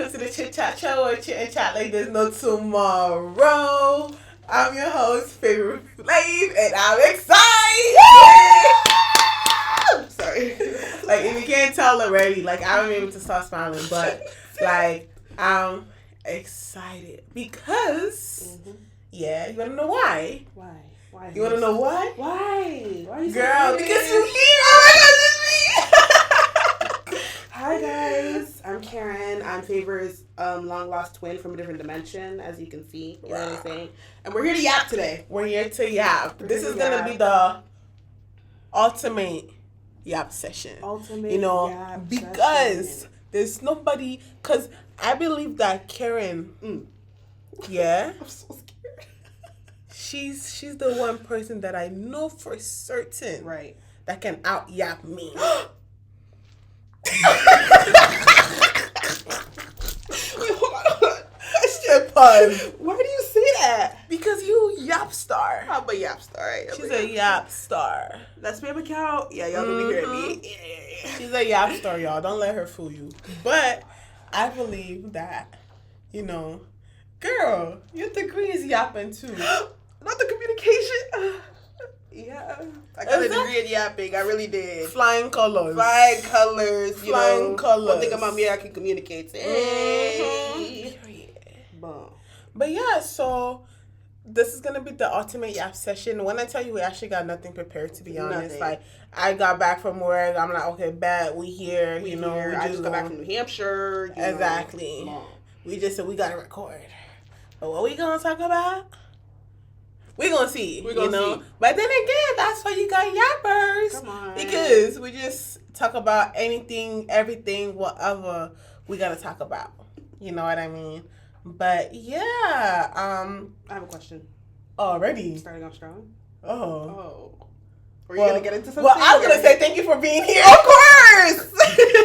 welcome to the Chit Chat Show, where chit and chat like there's no tomorrow. I'm your host, Favorite Flav, and I'm excited! Sorry. Like, if you can't tell already, like, I haven't been able to stop smiling, but, like, I'm excited because, yeah, you want to know why? Why? You want to know why? Why? Why are you so Girl, excited? because you're here! Oh my God, it's me! Hi guys, I'm Karin. I'm Favor's long lost twin from a different dimension, as you can see. You know what I'm saying? And we're here to yap today. We're here to yap. This is to gonna yap. be the ultimate yap session. Ultimate yap because session. there's nobody. Because I believe that Karin, yeah, I'm so scared. she's the one person that I know for certain, Right. that can out yap me. Wait, hold on. That's your pun. Why do you say that? Because you yap star. I'm a yap star, right? She's a yap star. That spam account? Yeah, y'all don't be hearing me. Yeah. She's a yap star, y'all. Don't let her fool you. But I believe that, girl, your degree is yapping too. Not the communication. Yeah. I got a degree in yapping. I really did. Flying colors. Flying colors. Flying colors. One thing about me, I can communicate. Hey. Boom. But yeah, so this is going to be the ultimate yap session. When I tell you, we actually got nothing prepared, to be honest. Nothing. Like, I got back from work. I'm like, okay, bet, we here. We here. here. I just got back from New Hampshire. Exactly. We just said we got to record. But what we going to talk about? We're going to see. We're gonna see. But then again, that's why you got yappers. Come on. Because we just talk about anything, everything, whatever we got to talk about. You know what I mean? But yeah. I have a question. Already? Starting off strong? Oh. Were you going to get into something? Well, I was going to say thank you for being here. Of course!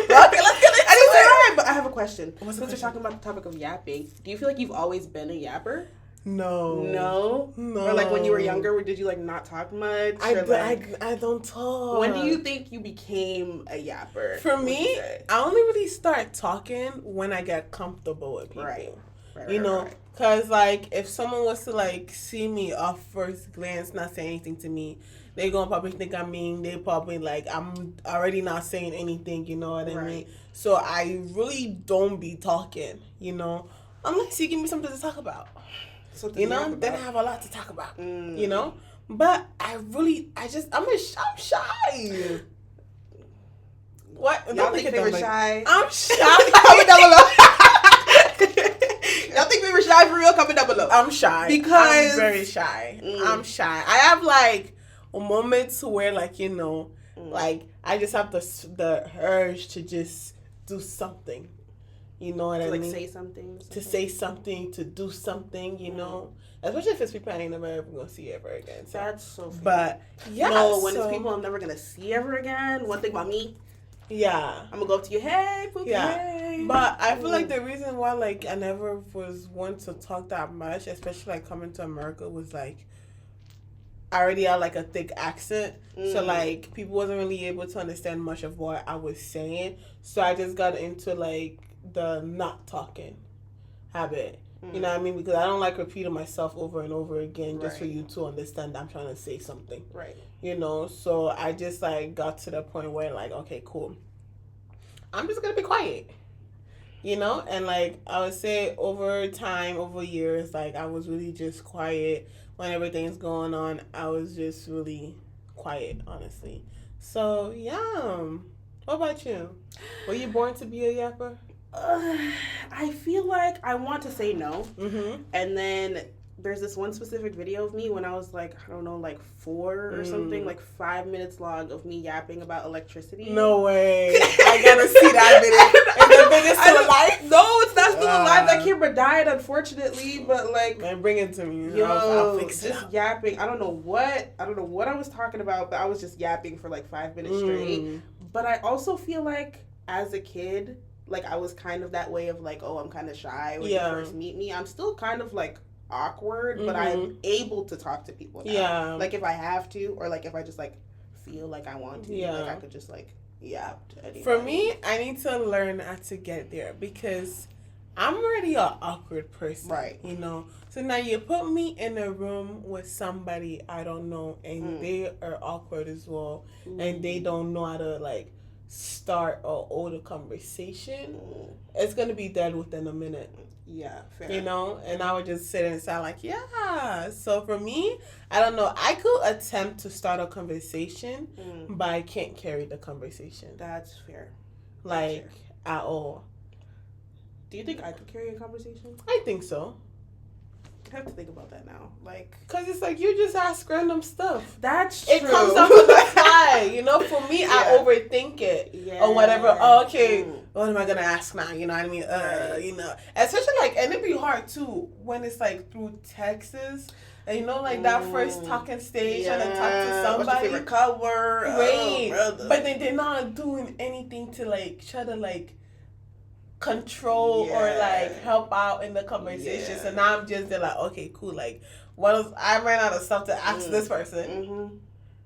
Well, okay, let's get into it. But I have a question. What's the Since we're talking about the topic of yapping, do you feel like you've always been a yapper? No. No? Or like when you were younger, did you like not talk much? I don't talk. When do you think you became a yapper? For me, I only really start talking when I get comfortable with people. Right. Because like if someone was to like see me off first glance, not say anything to me, they gonna probably think I'm mean. They probably like I'm already not saying anything. You know what I mean? So I really don't be talking. Unless you give me something to talk about. Then I have a lot to talk about. But I'm shy. What? Y'all think we were shy? I'm shy. Comment down below. Y'all think we were shy for real? Comment down below. I'm shy. Because I'm very shy. I'm shy. I have like moments where like I just have the urge to just do something. You know what I mean? Say something. To say something, to do something, Especially if it's people I ain't never ever going to see ever again. So. That's so funny. But, yeah. No, when it's people I'm never going to see ever again, one thing about me. Yeah. I'm going to go up to you, hey, Pookie, hey. But I feel like the reason why, like, I never was one to talk that much, especially, like, coming to America, was, like, I already had, like, a thick accent. So, like, people wasn't really able to understand much of what I was saying. So I just got into, like, the not talking habit. You know what I mean? Because I don't like repeating myself over and over again just for you to understand that I'm trying to say something. Right. So I just like got to the point where like, okay, cool. I'm just going to be quiet. And like I would say over time, over years, like I was really just quiet when everything's going on. I was just really quiet, honestly. So, yeah. What about you? Were you born to be a yapper? I feel like I want to say no. And then there's this one specific video of me when I was like, I don't know, like 4 or something, like 5 minutes long of me yapping about electricity. No way. I gotta see that video. Is the video still alive? No, it's not still alive. That camera died, unfortunately, but like... Man, bring it to me. Yo, I'll fix it. Just yapping. I don't know what I was talking about, but I was just yapping for like 5 minutes straight. But I also feel like as a kid... Like, I was kind of that way of, like, oh, I'm kind of shy when you first meet me. I'm still kind of, like, awkward, but I'm able to talk to people now. Yeah. Like, if I have to, or, like, if I just, like, feel like I want to. Like, I could just, like, yap to anybody. For me, I need to learn how to get there because I'm already an awkward person. Right. You know? So now you put me in a room with somebody I don't know and they are awkward as well. And they don't know how to, like, start or hold a conversation. It's going to be dead within a minute. Yeah, fair. You know? And I would just sit and sound like, yeah. So for me, I don't know. I could attempt to start a conversation, but I can't carry the conversation. That's fair. Like, at all. Do you think I could carry a conversation? I think so. I have to think about that now. Like, because it's like you just ask random stuff. That's true. It comes up on the fly. You know, for me, I overthink it or whatever. Oh, okay, what am I gonna ask now? You know what I mean? You know, especially like, and it'd be hard too when it's like through texts. And you know, like that first talking stage and then talk to somebody. What's your favorite color? Right. But then they're not doing anything to like try to like control or like help out in the conversation. So now I'm just there like, okay, cool. Like, what else? I ran out of stuff to ask this person.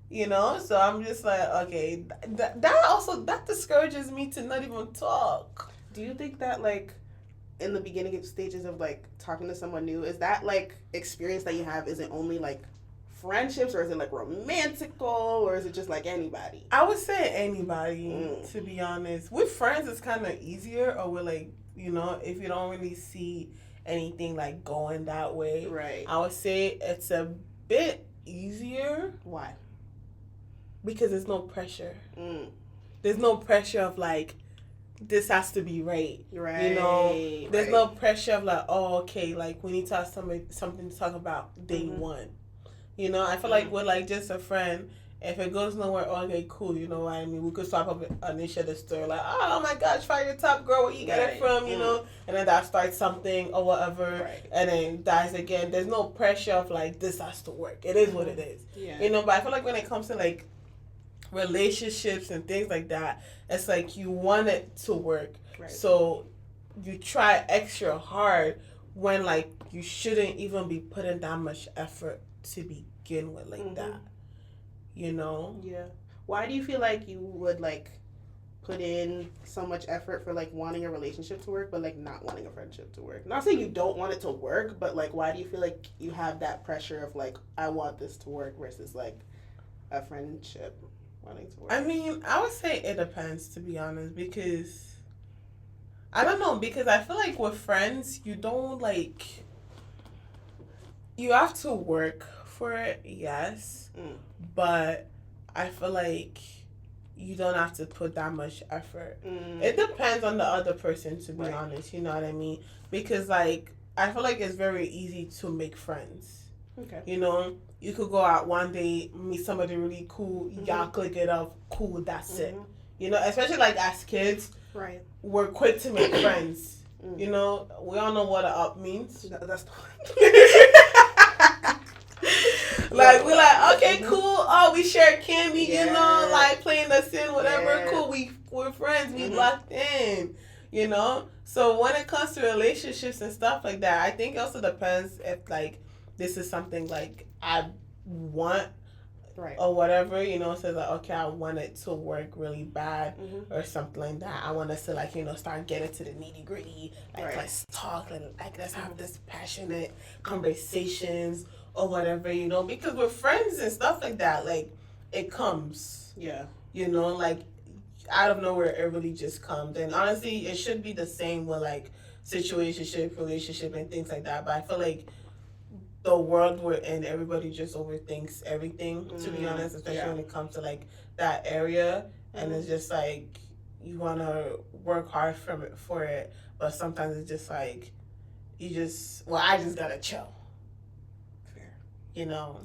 You know, so I'm just like, okay, that discourages me to not even talk. Do you think that like in the beginning stages of like talking to someone new, is that like experience that you have, is it only like friendships or is it like romantical or is it just like anybody? I would say anybody, to be honest. With friends it's kind of easier, or with like, you know, if you don't really see anything like going that way, right? I would say it's a bit easier. Why? Because there's no pressure. There's no pressure of like, this has to be right. You know, there's no pressure of like, oh, okay, like we need to have something to talk about day one. You know, I feel like with like just a friend, if it goes nowhere, okay, cool. You know what I mean? We could swap up on each other's story, like, oh my gosh, fire top girl, where you get it from? You know, and then that starts something or whatever, and then dies again. There's no pressure of like this has to work. It is what it is. You know, but I feel like when it comes to like relationships and things like that, it's like you want it to work, so you try extra hard when like you shouldn't even be putting that much effort to begin with, like that, you know? Why do you feel like you would like put in so much effort for like wanting a relationship to work but like not wanting a friendship to work? Not saying you don't want it to work, but like why do you feel like you have that pressure of like, I want this to work versus like a friendship wanting to work? I mean, I would say it depends, to be honest, because I don't know, because I feel like with friends you don't like, you have to work for it, yes, but I feel like you don't have to put that much effort. It depends on the other person, to be honest, you know what I mean? Because like, I feel like it's very easy to make friends. You know, you could go out one day, meet somebody really cool, y'all click it up, cool, that's it. You know, especially like as kids, we're quick to make friends. You know, we all know what a up means. That's the like, we're like, okay, cool. Oh, we share candy, you know, like playing the sin, whatever. Cool, we're friends. We locked in, you know. So when it comes to relationships and stuff like that, I think it also depends if like this is something like I want, or whatever, you know. So like, okay, I want it to work really bad, or something like that. I want us to like, you know, start getting to the nitty gritty. Like let's talk, like let's have this passionate conversations. Or whatever, you know, because we're friends and stuff like that, like, it comes. You know, like, out of nowhere, it really just comes. And honestly, it should be the same with, like, situationship, relationship, and things like that. But I feel like the world we're in, everybody just overthinks everything, to be honest, especially when it comes to, like, that area. And it's just, like, you want to work hard for it, but sometimes it's just, like, I just got to chill. You know?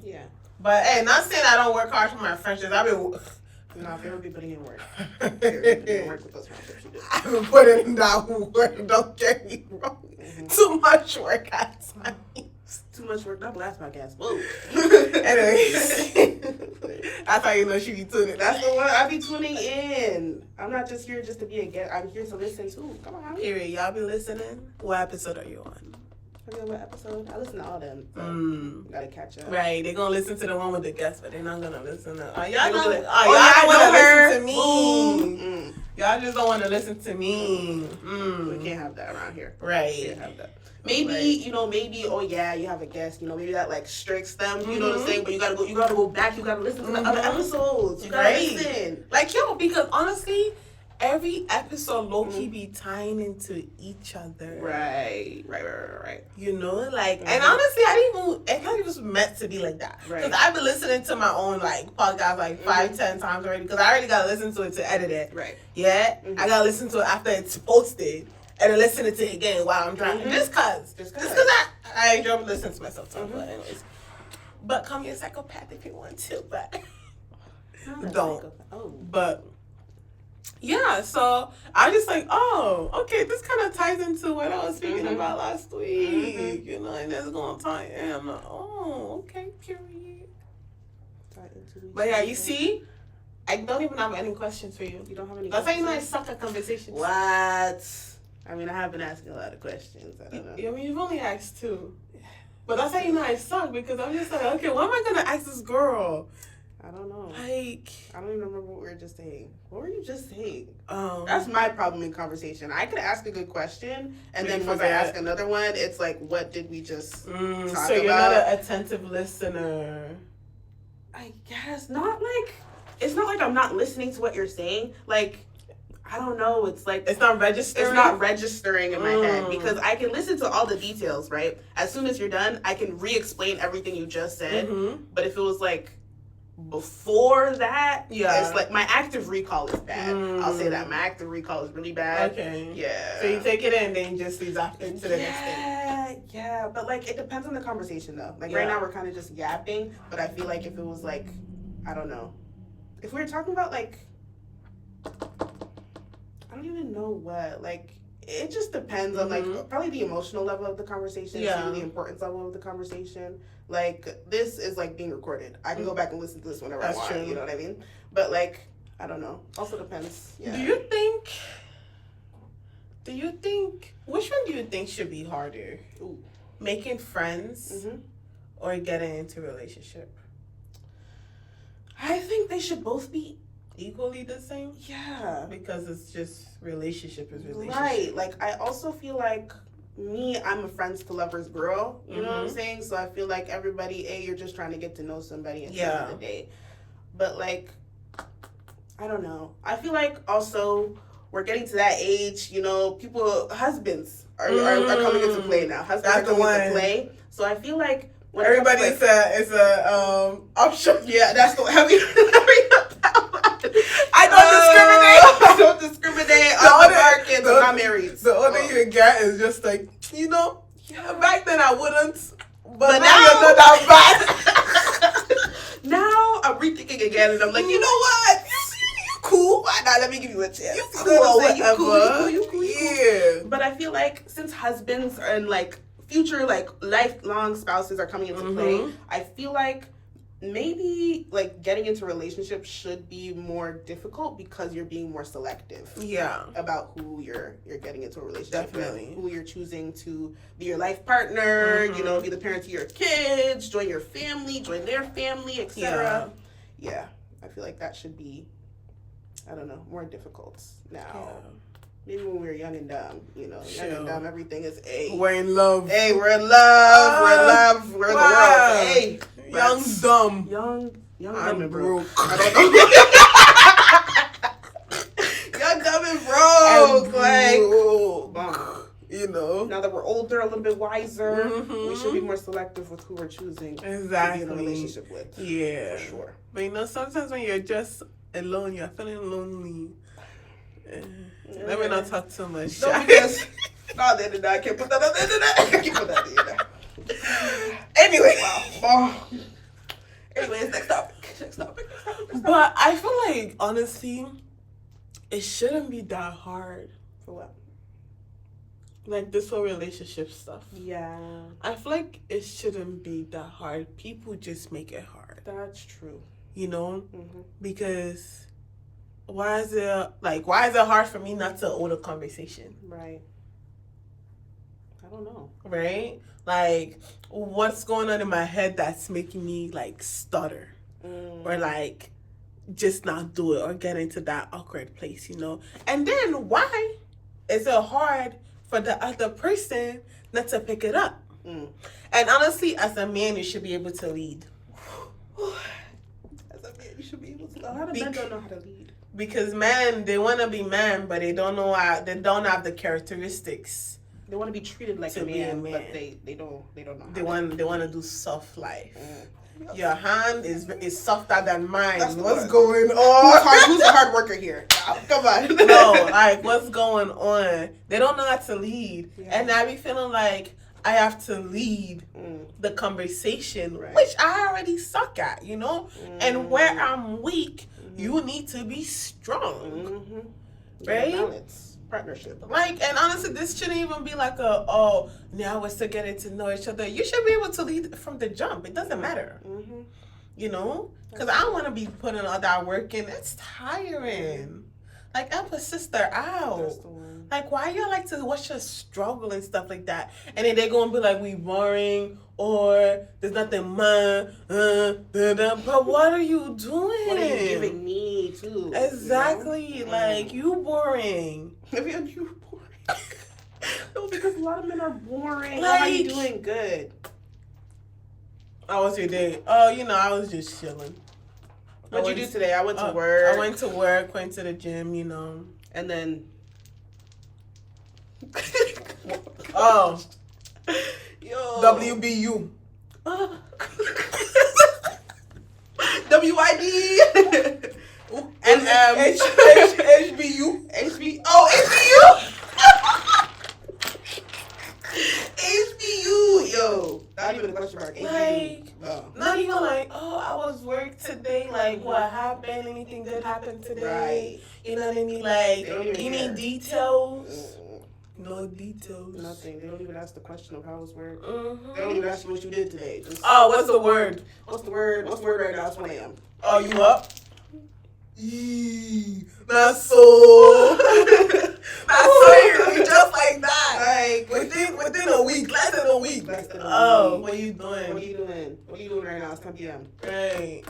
But hey, not saying I don't work hard for my friendships. I've been if you ever be putting in work. Work with those friendships you do. I've been putting in that work, don't get me wrong. Too much work at times. Too much work. Not the last podcast. Whoa. Anyways. That's how you know she be tuning. That's the one. I be tuning in. I'm not just here just to be a guest. I'm here to listen too. Come on. Period. Y'all be listening? What episode are you on? Forget what episode? I listen to all them. So gotta catch up. Right, they're gonna listen to the one with the guest, but they're not gonna listen to. Y'all don't don't want to her. listen to me. Y'all just don't want to listen to me. We can't have that around here. Right. We can't have that. Maybe oh yeah, you have a guest. Maybe that like restricts them. You know what I'm saying? But you gotta go back. You gotta listen to the other episodes. You gotta listen. Like because honestly, every episode low-key be tying into each other. Right. You know, like, and honestly, it's not even meant to be like that. Because I've been listening to my own, like, podcast, like, 5-10 times already. Because I already got to listen to it to edit it. Right. Yeah? I got to listen to it after it's posted. And then listen to it again while I'm driving. Just because I enjoy listening to myself talk. But anyways. But call me a psychopath if you want to, but don't. But... yeah, so I just like, okay, this kind of ties into what I was speaking about last week, you know, and that's going to tie in. I'm like, okay, period. But yeah, you see, I don't even have any questions for you. You don't have any That's questions? how you know I suck at conversations. What? I mean, I have been asking a lot of questions. I don't know. I mean, you've only asked 2. But that's how you know I suck, because I'm just like, okay, what am I going to ask this girl? I don't know. Like, I don't even remember what we were just saying. What were you just saying? That's my problem in conversation. I could ask a good question, and then once I ask another one, it's like, what did we just talk about? So you're not an attentive listener. I guess not. Like, it's not like I'm not listening to what you're saying. Like, I don't know. It's like it's not registering. It's not registering in my head because I can listen to all the details. Right. As soon as you're done, I can re-explain everything you just said. But if it was like before that, it's like my active recall is bad. I'll say that my active recall is really bad. Okay. Yeah. So you take it in, then you just leave that into the next thing. Yeah. But like it depends on the conversation though. Like right now we're kind of just yapping, but I feel like if it was like, I don't know, if we were talking about like, I don't even know what, like it just depends on like probably the emotional level of the conversation, the importance level of the conversation. Like this is like being recorded. I can go back and listen to this whenever I want. True. You know what I mean? But like I don't know. Also depends. Yeah. Do you think which one do you think should be harder? Making friends or getting into a relationship? I think they should both be equally the same. Yeah. Because it's just relationship is relationship. Right. Like I also feel like I'm a friends to lovers girl. You know what I'm saying? So I feel like everybody, you're just trying to get to know somebody at the end of the day. But like, I don't know. I feel like also we're getting to that age, you know, husbands are coming into play now. Husbands are coming into play. So I feel like when everybody is a option. Yeah, that's the heavy. I don't discriminate. I'm the market, but not married. The older you get is just like, you know, back then I wouldn't. But now you're not that bad. Now I'm rethinking again and I'm like, you know what? You cool. Why not? Let me give you a chance. You cool. You cool. Yeah. But I feel like since husbands and like future like lifelong spouses are coming into play, I feel like maybe like getting into relationships should be more difficult because you're being more selective about who you're getting into a relationship with, who you're choosing to be your life partner, you know, be the parent to your kids, join your family, join their family, etc. Yeah, I feel like that should be, I don't know, more difficult now. Maybe when we were young and dumb, you know, young and dumb, everything is we're in love. We're in love. We're in love. We're in the world. Young, dumb. Young, I'm dumb and broke. I don't know. Young, dumb and broke. Like, you know. Now that we're older, a little bit wiser, we should be more selective with who we're choosing to be in a relationship with. Yeah. For sure. But you know, sometimes when you're just alone, you're feeling lonely. Let me not talk too much. No, because I can't put that on the internet. I can't put that on the internet. Anyway, anyways, next topic. But I feel like honestly, it shouldn't be that hard. For what? Like this whole relationship stuff. Yeah. I feel like it shouldn't be that hard. People just make it hard. That's true. You know, because. Why is it hard for me not to hold a conversation? Right. I don't know. Right? Like, what's going on in my head that's making me, like, stutter? Or, like, just not do it or get into that awkward place, you know? And then why is it hard for the other person not to pick it up? And honestly, as a man, you should be able to lead. As a man, you should be able to. A lot of men don't know how to lead. Because men, they want to be men, but they don't know how. They don't have the characteristics. They want to be treated like a man, but they don't know. They want to do soft life. Your hand is softer than mine. What's going on? Who's the hard worker here? Come on. No, like, what's going on? They don't know how to lead, and I be feeling like I have to lead the conversation, which I already suck at, you know? And where I'm weak, you need to be strong. Right? Balance. Partnership. Like, and honestly, this shouldn't even be like now we're still getting to know each other. You should be able to lead from the jump. It doesn't matter. You know? Because I don't want to be putting all that work in. It's tiring. Like, help a sister out. That's the one. Like, why y'all like to watch us struggle and stuff like that? And then they're going to be like, we boring, or there's nothing but what are you doing? What are you giving me, too? Exactly. You know? Like, you boring. You boring. No, because a lot of men are boring. Like, how are you doing? Good. How was your day? Oh, you know, I was just chilling. What'd you do today? I went to work. I went to work, went to the gym, you know. And then... Yo. WBU. WID. And HBU. HB. Oh, HBU. HBU. Yo. Not even a question mark. Like, not even like, I was work today. Like, what happened? Anything good happened today? Right. You know what I mean? Like, any details? No details. Nothing. They don't even ask the question of how it was work. They don't even ask you what you did today. Just, what's the word? What's the word? What's the word right now? It's 1 a.m. Oh, you up? Not so. Just like that. Like within a week, less than a week. What are you doing? What are you doing right now? It's 10 p.m. Right.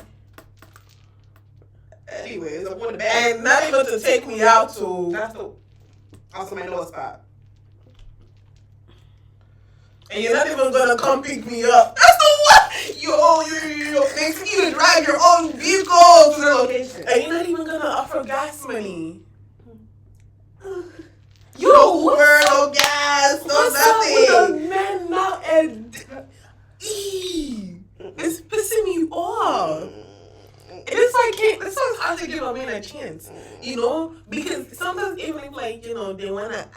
Anyways, I'm going to bed. And not even to take me out to. That's the. Also, my nose spot. And you're not even gonna come pick me up. That's the one. Yo, makes you drive your own vehicle to the location. And you're not even gonna offer gas money. No Uber, no gas, no nothing. Up with the men now and it's pissing me off. It's so hard to give a man a chance, you know, because sometimes even if, like, you know, they wanna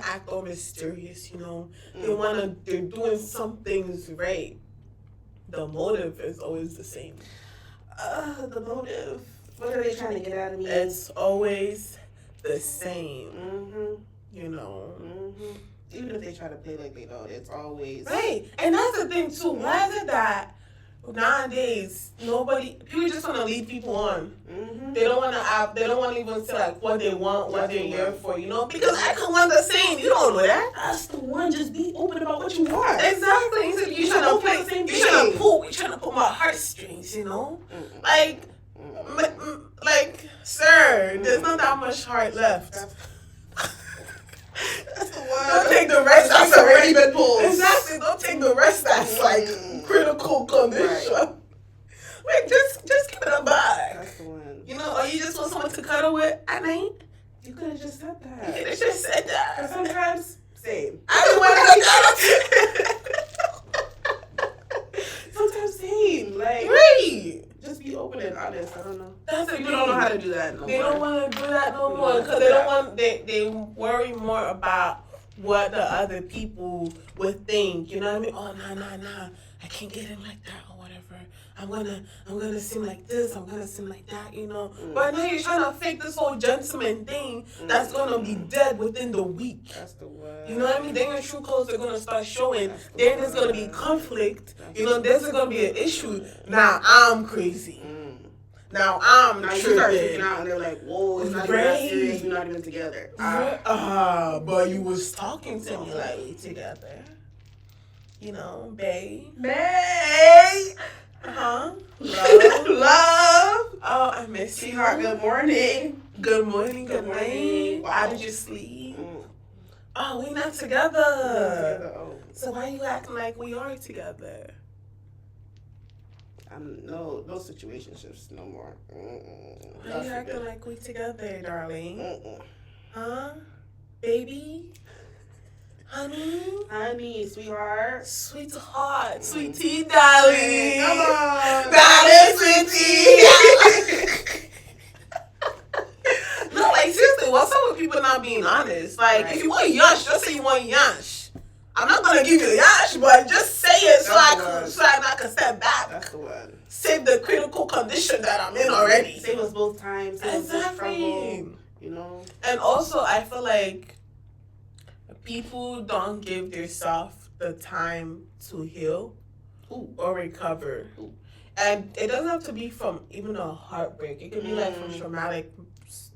act all mysterious, you know, they're doing some things right. The motive is always the same. The motive. What are they trying to get out of me? It's always the same. You know. Even if they try to play like they don't, it's always right. And that's the thing too. Why is it that nowadays people just want to lead people on? They don't want to even say like what they want, what they're here for, you know, because I can want the same. You don't know that. That's the one. Just be open about what you want. Exactly. You're trying to pull my heartstrings, you know, like sir, there's not that much heart left. That's the one. Don't take the rest that's already been pulled. Exactly. Don't take the rest that's like critical condition. Right. Like just give it a bye. That's the one. You know, or you just want someone to cuddle with at night. You could have just said that. You could have just said that. But sometimes, same. I didn't want to sometimes same. Like right. Just be open and honest. I don't know. That's people don't know how to do that no more. They don't want to do that no more because they don't want. They worry more about what the other people would think. You know what I mean? Oh nah. I can't get in like that or whatever. I'm gonna seem like this. I'm gonna seem like that. You know. But now you're trying to fake this whole gentleman thing that's gonna be dead within the week. That's the word. You know what I mean? Then your true colors are gonna start showing. Then there's gonna be conflict. You know, there's gonna be an issue. Now I'm crazy. Now I'm now tripping. You start freaking out, and they're like, "Whoa, it's not even that serious. You're not even together." But you was talking to me like we together. You know, babe. Love. Oh, I miss you. Good morning. Good morning. Good night. Wow. How did you sleep? Oh, we not together. So why you acting like we are together? No situationships no more. Why you acting like we together, darling? Huh? Baby? Honey, sweetheart. Sweetheart. Sweet tea, darling. Come on. Darling, sweet tea. No, like, seriously, what's up with people not being honest? Like, if you want yash, just say you want yash. I'm not going to give you the yash, but just say it so I can step back. That's the one. Save the critical condition that I'm in already. Save us both times. Exactly. You know? And also, I feel like people don't give themselves the time to heal or recover. And it doesn't have to be from even a heartbreak. It could be like from traumatic things,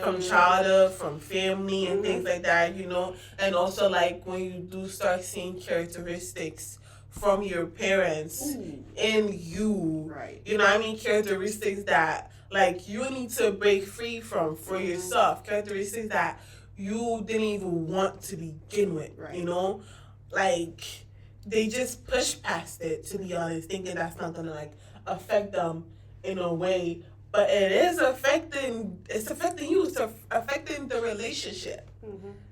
from childhood, from family and things like that, you know. And also like when you do start seeing characteristics from your parents in you. Right. You know what I mean? Characteristics that like you need to break free from for yourself. Characteristics that you didn't even want to begin with, you know? Like, they just push past it, to be honest, thinking that's not going to, like, affect them in a way. But it is affecting you. It's affecting the relationship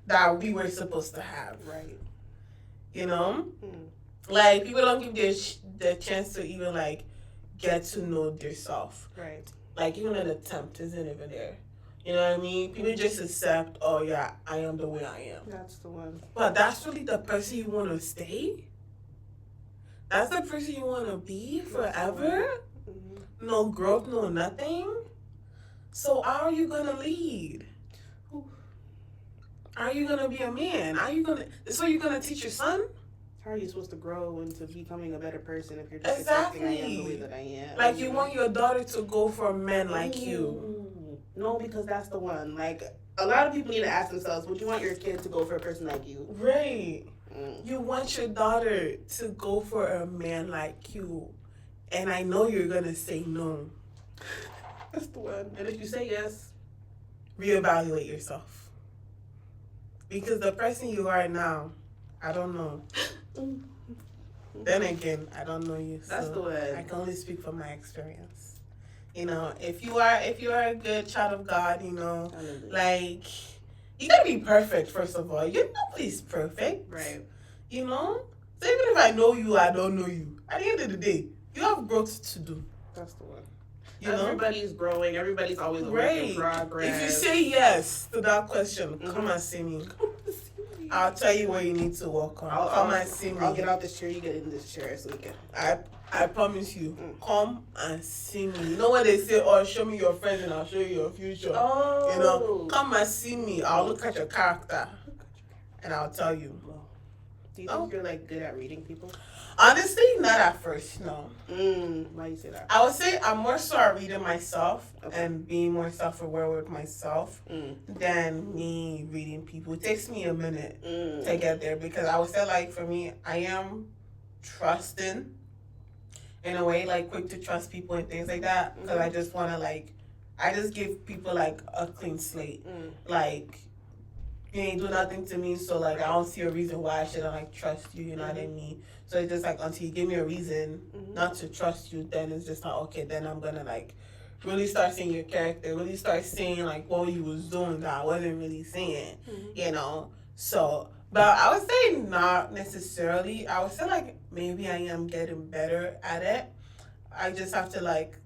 that we were supposed to have. Right. You know? Like, people don't give the chance to even, like, get to know themselves. Right. Like, even an attempt isn't even there. You know what I mean? People just accept, oh yeah, I am the way I am. That's the one. But that's really the person you want to stay? That's the person you want to be forever? No growth, no nothing? So how are you going to lead? How are you going to be a man? This what you're going to teach your son? How are you supposed to grow into becoming a better person if you're just accepting I am the way that I am? Like you want your daughter to go for men like you. No, because that's the one. Like, a lot of people need to ask themselves, would you want your kid to go for a person like you? Right. You want your daughter to go for a man like you. And I know you're going to say no. That's the one. And if you say yes, reevaluate yourself. Because the person you are now, I don't know. Then again, I don't know you. That's the one. I can only speak from my experience. You know, if you are a good child of God, you know, like, you gotta be perfect, first of all. Nobody's perfect. Right. You know? So even if I know you, I don't know you. At the end of the day, you have growth to do. That's the one. Everybody's growing. Everybody's always a work in progress. If you say yes to that question, come and see me. I'll tell you what you need to work on. Come and see me. I'll get out this chair, you get in this chair so we can. I promise you, come and see me. You know when they say, oh, show me your friends and I'll show you your future. Oh. You know, come and see me. I'll look at your character and I'll tell you. Do you think you're like good at reading people? Honestly, not at first, no. Why do you say that? I would say I'm more so at reading myself and being more self-aware with myself than me reading people. It takes me a minute to get there because I would say, like, for me, I am trusting in a way, like, quick to trust people and things like that because I just want to, like, I just give people, like, a clean slate. Like, you ain't do nothing to me, so, like, I don't see a reason why I shouldn't, like, trust you, you know what I mean? So it's just, like, until you give me a reason not to trust you, then it's just like, okay, then I'm gonna, like, really start seeing your character, really start seeing, like, what you was doing that I wasn't really seeing, you know? So, but I would say not necessarily. I would say, like, maybe I am getting better at it. I just have to, like,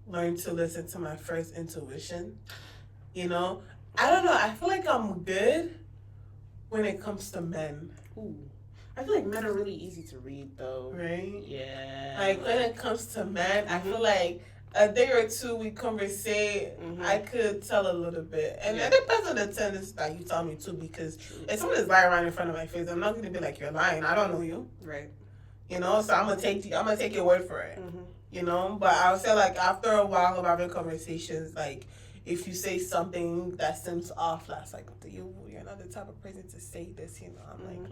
learn to listen to my first intuition, you know? I don't know. I feel like I'm good when it comes to men. I feel like men are really easy to read, though. Right? Yeah. Like, when it comes to men, I feel like a day or two we conversate, I could tell a little bit. And it depends on the tendency that you tell me, too, because if someone is lying right in front of my face, I'm not going to be like, you're lying. I don't know you. Right. You know, so I'm gonna take your word for it. You know, but I would say like after a while of having conversations, like if you say something that seems off, that's like you're not the type of person to say this. You know, I'm like,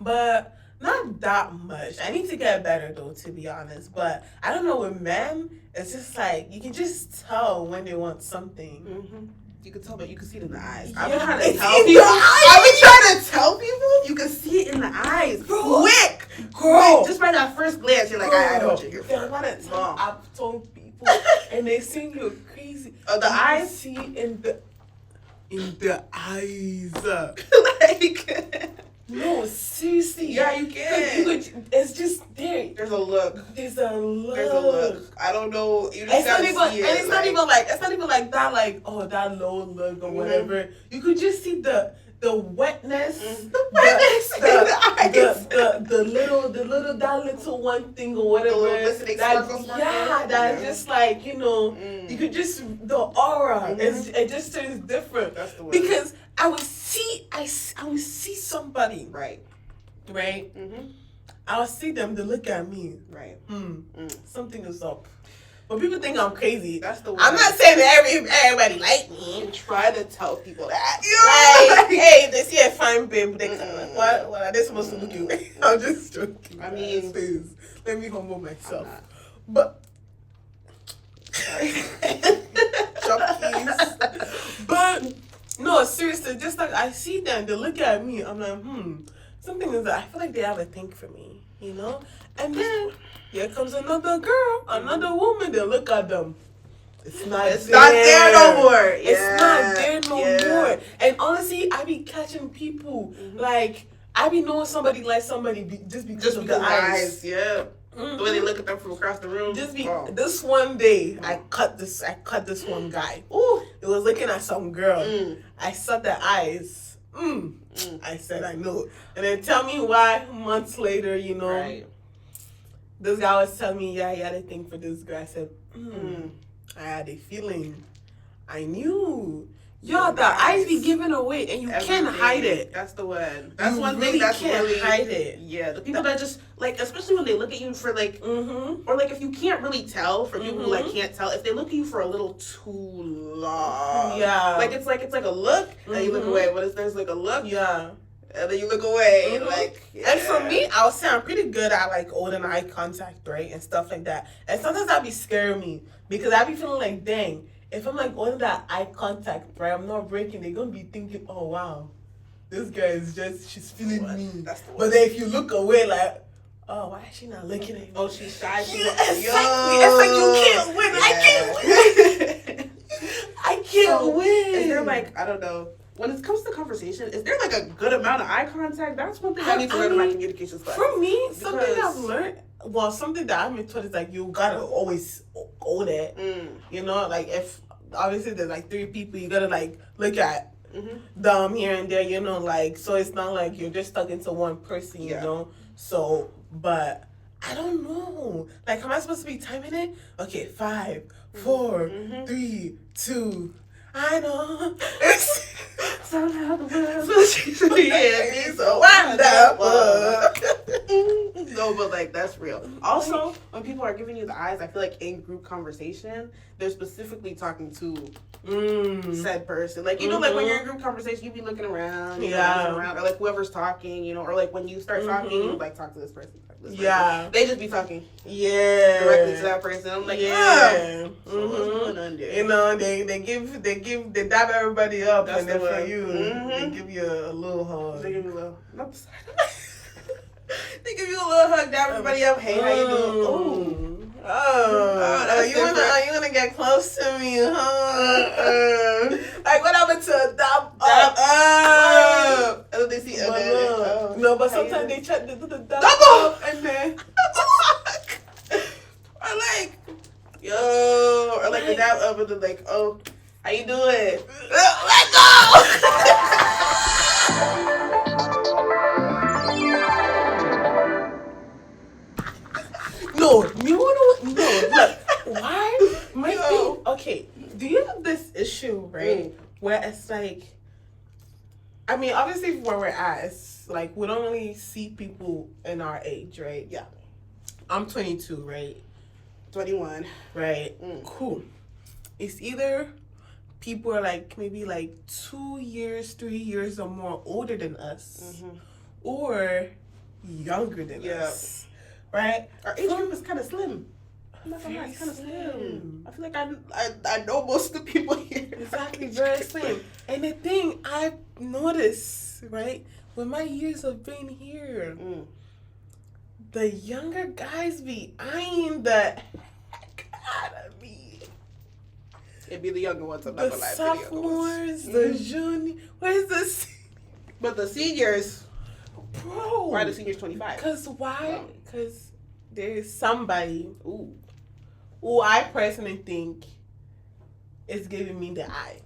but not that much. I need to get better though, to be honest. But I don't know, with men, it's just like you can just tell when they want something. You can tell, but you can see it in the eyes. Yeah, I've been trying to tell people. I've been trying to tell people. You can see it in the eyes, quick, girl. Just by that first glance, you're like, I know what you're here for. I've told people, and they think you're crazy. The eyes, see in the eyes, like. No, seriously. Yeah, you can. It's just there. There's a look. There's a look. I don't know. You just it's gotta not even, see it. And it's not even like that. Like, oh, that low look or whatever. You could just see the wetness, the wetness in the eyes. The little that little one thing or whatever. The little listening sparkle. That's just like, you know, you could just the aura. It just turns different. That's the word. Because I would see somebody. Right. I would see them. They look at me. Right. Something is up. But people think I'm crazy. That's the word. I'm not saying that everybody like me. You try to tell people that. Like, hey, they see a fine babe. They like, what are they supposed to look at me? I'm just joking. I mean, please, let me humble myself. But drop keys. But no, seriously, just like I see them, they look at me. I'm like, something is that I feel like they have a thing for me, you know. And then here comes another girl, another woman. They look at them. It's not there no more. It's not there no more. And honestly, I be catching people like I be knowing somebody like somebody just because of the eyes. Yeah. The way they look at them from across the room. This one day, I cut this one guy. Ooh, it was looking at some girl. I saw the eyes. I said, I know. And then tell me why months later, you know. Right. This guy was telling me, yeah, he had a thing for this girl. I said, I had a feeling. I knew. Yo, the eyes be given away, and you can't hide it. That's the word. That's one thing that's really hide it. Yeah, the people that just like, especially when they look at you for like, or like if you can't really tell, for people who like can't tell, if they look at you for a little too long. Yeah. Like it's like a look, and you look away. What is there's like a look? Yeah. And then you look away, like. Yeah. And for me, I would say I'm pretty good at like holding eye contact, right, and stuff like that. And sometimes that be scaring me because I be feeling like, dang. If I'm like holding that eye contact, right, I'm not breaking, they're gonna be thinking, oh wow, this girl is she's feeling me. That's the one. But then if you look away, like, oh, why is she not looking at me? Oh, she's shy. Exactly. It's like you can't win. I can't win. I can't win. Is there like, I don't know, when it comes to conversation, is there like a good amount of eye contact? That's one thing I need to learn in my communication class. For me, something I've learned. Well, something that I'm taught is like you gotta always hold it. You know, like if obviously there's like 3 people, you gotta like look at them here and there. You know, like so it's not like you're just stuck into one person. You know, so but I don't know. Like, am I supposed to be timing it? Okay, 5, 4, 3, 2. I know. Somehow the world is so wonderful. No, but like that's real. Also, when people are giving you the eyes, I feel like in group conversation, they're specifically talking to said person. Like you know, like when you're in group conversation, you be looking around, you know, looking around, or like whoever's talking, you know, or like when you start talking, you like talk to this person. They just be talking. Directly to that person. I'm like, so what's going on there? You know, they dab everybody up, that's and then for you, they give you a little hug. They give you a little. They give you a little hug, dab everybody up. Hey, how you doing? You wanna get close to me, huh? Like what happened to dab up? And then they see no, but sometimes they check the dab up and then or like yo, or like the dab up and then like, oh, how you doing? Let go. No, you wanna look. Why? Okay, do you have this issue, right? Where it's like I mean, obviously, where we're at, it's like we don't really see people in our age, right? Yeah. I'm 22, right? 21. Right. Cool. It's either people are like maybe like 2 years, 3 years or more older than us, or younger than us, right? Our age group is kind of slim. I'm not gonna lie, it's kind of slim. I feel like I know most of the people here. Exactly, very slim. And the thing I've noticed, right, with my years of being here, the younger guys be eyeing the heck out of me. It'd be the younger ones. I'm not gonna lie. The sophomores, the junior. Where's the? But the seniors, bro. why are the seniors 25? Cause why? Cause there's somebody who I personally think is giving me the eye.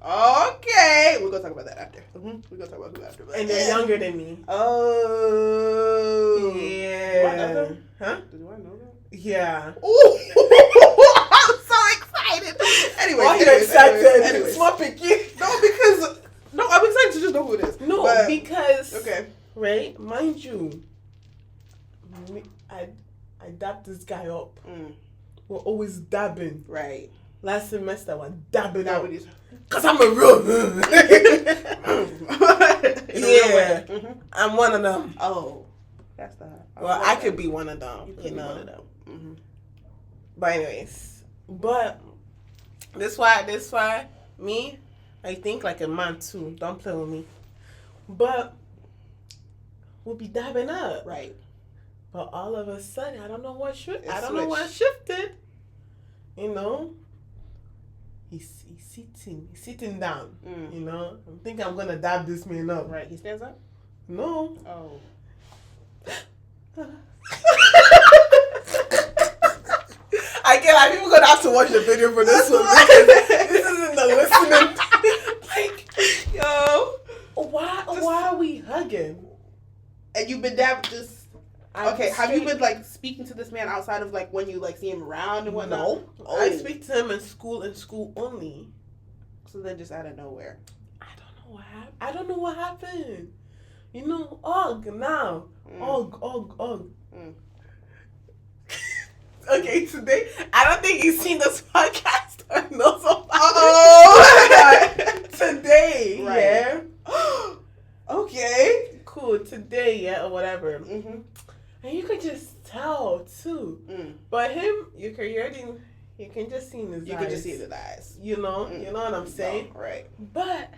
Okay, we're gonna talk about that after. We're gonna talk about who after. And they're younger than me. Oh, yeah. Do I know them? Huh? Do I know them? Yeah. Ooh, I'm so excited. Anyway, Why are you excited? It's not picky. No, I'm excited to just know who it is. No, because right, mind you, I dabbed this guy up. We're always dabbing. Right. Last semester, we're dabbing up. Cause I'm a real. Yeah, I'm one of them. Oh, that's the. Well, I could be one of them. You know. One of them. But anyways, this why me, I think like a man too. Don't play with me. But we'll be dabbing up, right? But all of a sudden, I don't know what shifted. You know, he's sitting down. You know, I'm thinking I'm gonna dab this man up. Right? He stands up. No. Oh. I get like people gonna have to watch the video for this one because this isn't the listening. Like, yo, why are we hugging? And you've been dabbed just. Okay, have you been like speaking to this man outside of like when you like see him around and whatnot? No. Oh. I speak to him in school only. So then just out of nowhere. I don't know what happened. You know, now. Okay, today, I don't think he's seen this podcast or knows about it. Today, yeah. Okay. Cool, today, yeah, or whatever. And you could just tell, too. But him, you can just see in his eyes. You can just see in his eyes. You know what I'm saying? Oh, right. But,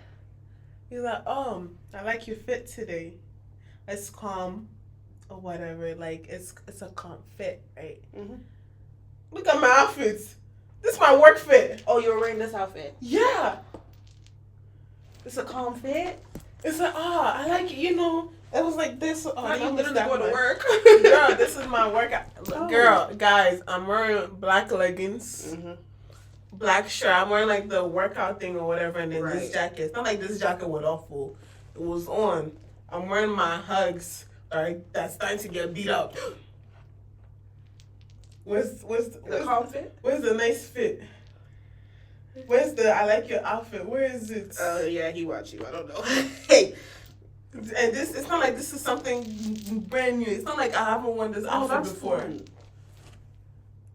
he's like, I like your fit today. It's calm or whatever. Like, it's a calm fit, right? Look at my outfits. This is my work fit. Oh, you were wearing this outfit? Yeah. It's a calm fit? It's like, I like it, you know. It was like this. You literally going to work. Girl, this is my workout. Girl, guys, I'm wearing black leggings, black shirt. I'm wearing like the workout thing or whatever, and then this jacket. It's not like this jacket was awful. It was on. I'm wearing my Hugs. That's starting to get beat up. Where's the calm fit? Where's the nice fit? Where's the I like your outfit? Where is it? Oh yeah, he watched you. I don't know. Hey. And it's not like this is something brand new. It's not like I haven't worn this outfit before. Fun.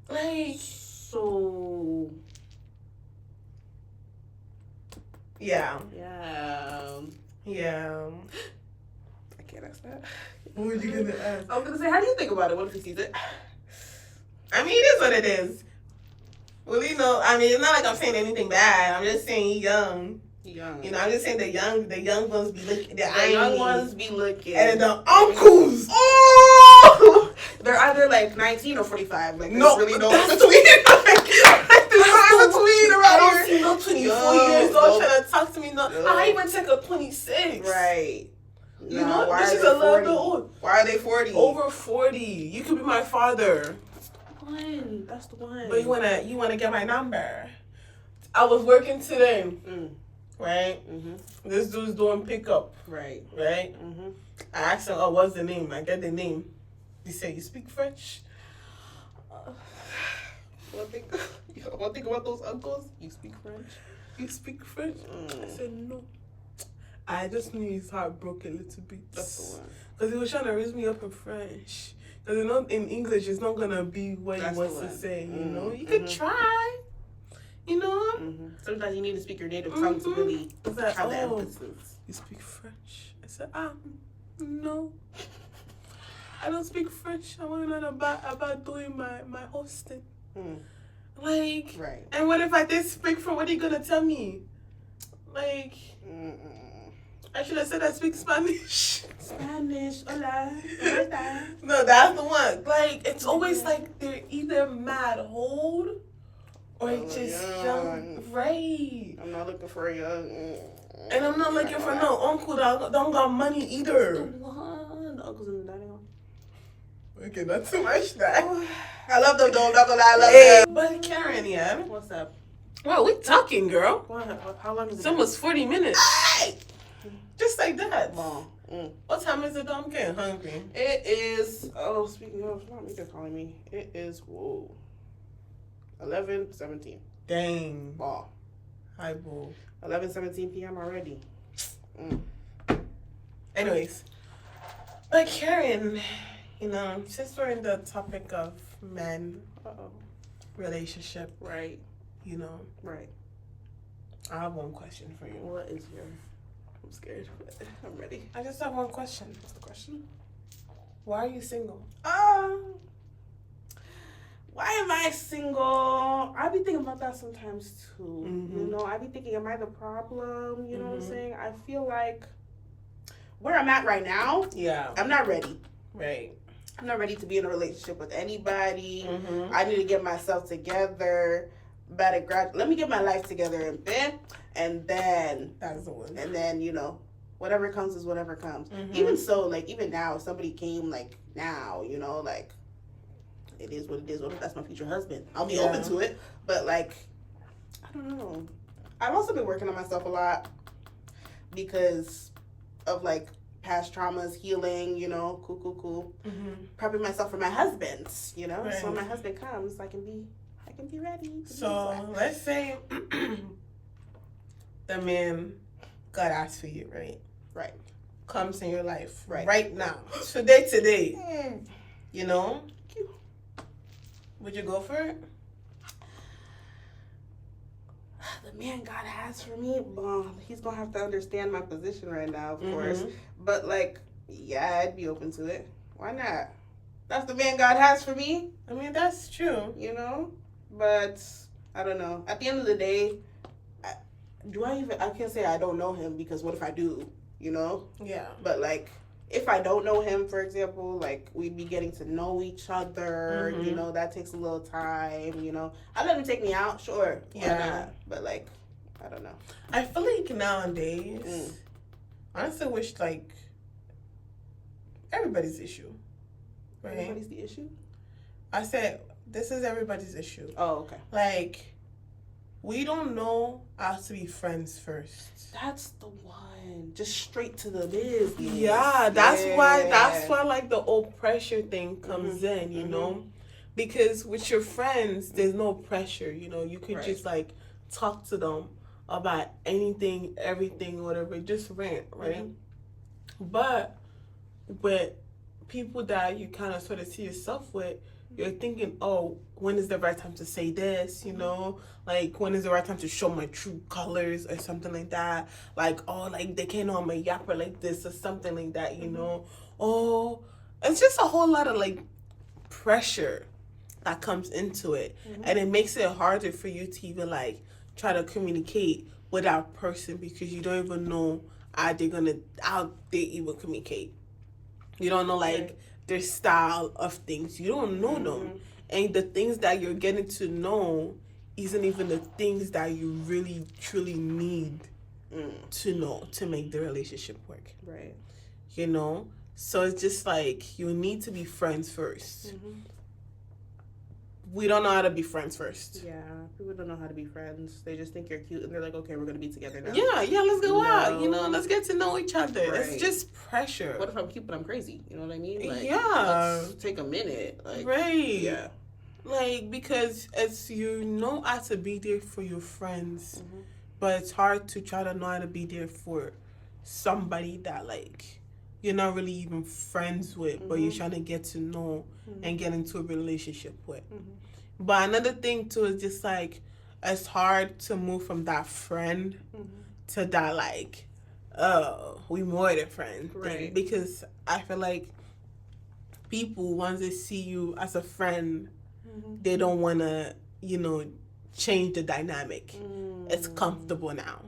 Like so. Yeah. I can't ask that. What were you gonna ask? I was gonna say, how do you think about it? What if he sees it? I mean, it is what it is. Well, you know, I mean, it's not like I'm saying anything bad. I'm just saying he's young. You know, I'm just saying the young ones be looking. The young ones be looking. And the uncles. Oh! They're either like 19 or 45. Like, there's really no between. There's no between around I don't see no 24 years old trying to talk to me. No. I even take a 26. Right. You know, this is a little bit old. Why are they 40? Over 40. You could be my father. That's the one. But you wanna get my number. I was working today. Right? This dude's doing pickup. Right? I asked him, what's the name? I get the name. He said, you speak French? One thing about those uncles, you speak French? You speak French? I said, no. I just knew his heart broke a little bit. That's the one. Because he was trying to raise me up in French. Because in English, it's not going to be what That's he wants to say, you know? You could try, you know? Sometimes you need to speak your native tongue to really like, have the emphasis. You speak French? I said, no. I don't speak French. I want to learn about doing my hosting. Like, right. And what if I did speak French? What are you going to tell me? Like, I should have said I speak Spanish. Spanish, hola. No, that's the one. Like, it's always like they're either mad old or just young. Right. I'm not looking for a young. And I'm not looking for no uncle that don't got money either. The one. The uncle's in the dining hall. Okay, not too much that. I love them though. I'm not gonna lie, I love them. But Karin, yeah. What's up? Well, we talking, girl. How long is it? It's almost 40 minutes. Just like that. Long. What time is it though? I'm getting hungry. It is, speaking of, not me just calling me. It is, 11:17. Dang. Ball. Hi, boo. 11:17 p.m. already. Anyways. But Karin, you know, since we're in the topic of men, relationship, right, you know, right. I have one question for you. What is your? I'm scared, but I'm ready. I just have one question. What's the question? Why are you single? Why am I single? I be thinking about that sometimes too. You know, I be thinking, am I the problem? You know what I'm saying? I feel like where I'm at right now, I'm not ready. Right. I'm not ready to be in a relationship with anybody. I need to get myself together. Let me get my life together and then that's the one. And then, you know, whatever comes is whatever comes. Even so, like, even now, if somebody came, like, now, you know, like, it is what it is. What if that's my future husband? I'll be open to it. But, like, I don't know. I've also been working on myself a lot because of, like, past traumas, healing, you know, cool. Prepping myself for my husband, you know? Right. So when my husband comes, I can be ready. So, let's say the man God asked for you, right? Right. Comes in your life right now. Today. You know? Would you go for it? The man God has for me, he's gonna have to understand my position right now, of course. But like, yeah, I'd be open to it. Why not? That's the man God has for me. I mean, that's true. You know? But I don't know. At the end of the day, I can't say I don't know him, because what if I do? You know? Yeah. But like, if I don't know him, for example, like, we'd be getting to know each other, you know, that takes a little time, you know. I let him take me out, sure. Yeah. But, like, I don't know. I feel like nowadays, I honestly wish, like, everybody's issue. Right? Everybody's the issue? I said, this is everybody's issue. Oh, okay. Like, we don't know how to be friends first. That's the one. Just straight to the business. Yeah, that's why like the old pressure thing comes in, you know? Because with your friends, there's no pressure, you know? You could just like talk to them about anything, everything, whatever, just rant, right? But with people that you kind of sort of see yourself with, you're thinking, oh, when is the right time to say this, you know? Like, when is the right time to show my true colors or something like that? Like, oh, like, they can't know I'm a yapper like this or something like that, you know? Oh, it's just a whole lot of, like, pressure that comes into it. And it makes it harder for you to even, like, try to communicate with that person, because you don't even know how they even communicate. You don't know, like, their style of things. You don't know them. And the things that you're getting to know isn't even the things that you really, truly need to know to make the relationship work. Right. You know? So it's just like, you need to be friends first. We don't know how to be friends first. Yeah, people don't know how to be friends. They just think you're cute, and they're like, okay, we're going to be together now. Yeah, let's go out. You know, let's get to know each other. Right. It's just pressure. What if I'm cute but I'm crazy? You know what I mean? Like, let's take a minute. Like, right. Yeah. Like, because it's, you know how to be there for your friends, but it's hard to try to know how to be there for somebody that like you're not really even friends with, but you're trying to get to know and get into a relationship with. But another thing too is just like it's hard to move from that friend to that like we more than friends thing, because I feel like people, once they see you as a friend, they don't want to, you know, change the dynamic. It's comfortable now.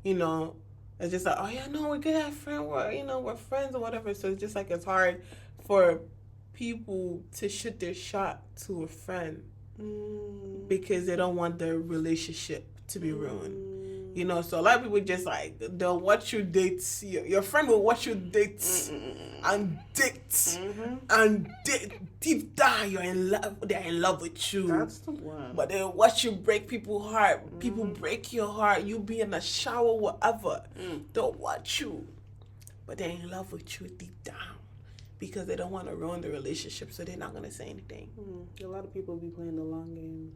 You know, it's just like, oh yeah, no, we're good at friends. We're friends or whatever. So it's just like it's hard for people to shoot their shot to a friend because they don't want their relationship to be ruined. You know, so a lot of people just like they'll watch you date. Your friend will watch you date and deep down you're in love. They're in love with you. That's the one. But they'll watch you break people's heart. People break your heart. You be in the shower, whatever. They'll watch you, but they're in love with you deep down because they don't want to ruin the relationship. So they're not gonna say anything. A lot of people be playing the long game.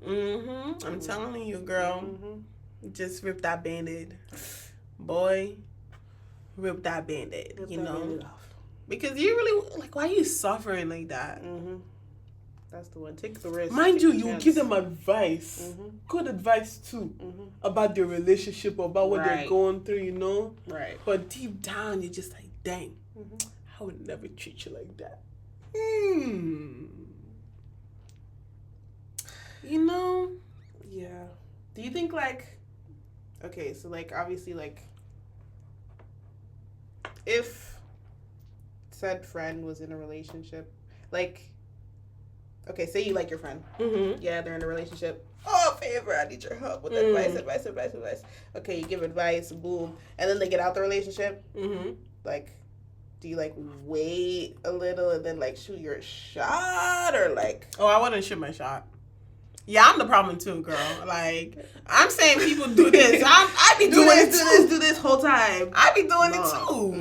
I'm telling you, girl. Just rip that Band-Aid. Boy, rip that Band-Aid, you know? Band-Aid off. Because you really, like, why are you suffering like that? That's the one. Take the risk. Mind you, you give them advice. Good advice, too. About their relationship, about what they're going through, you know? Right. But deep down, you're just like, dang, I would never treat you like that. You know? Yeah. Do you think, like... Okay, so, like, obviously, like, if said friend was in a relationship, like, okay, say you like your friend. Yeah, they're in a relationship. Oh, favor, I need your help with advice. Okay, you give advice, boom. And then they get out the relationship. Like, do you, like, wait a little and then, like, shoot your shot? Or, like... Oh, I wouldn't shoot my shot. Yeah, I'm the problem too, girl. Like, I'm saying people do this. I be doing it too. Do this whole time. I be doing it too.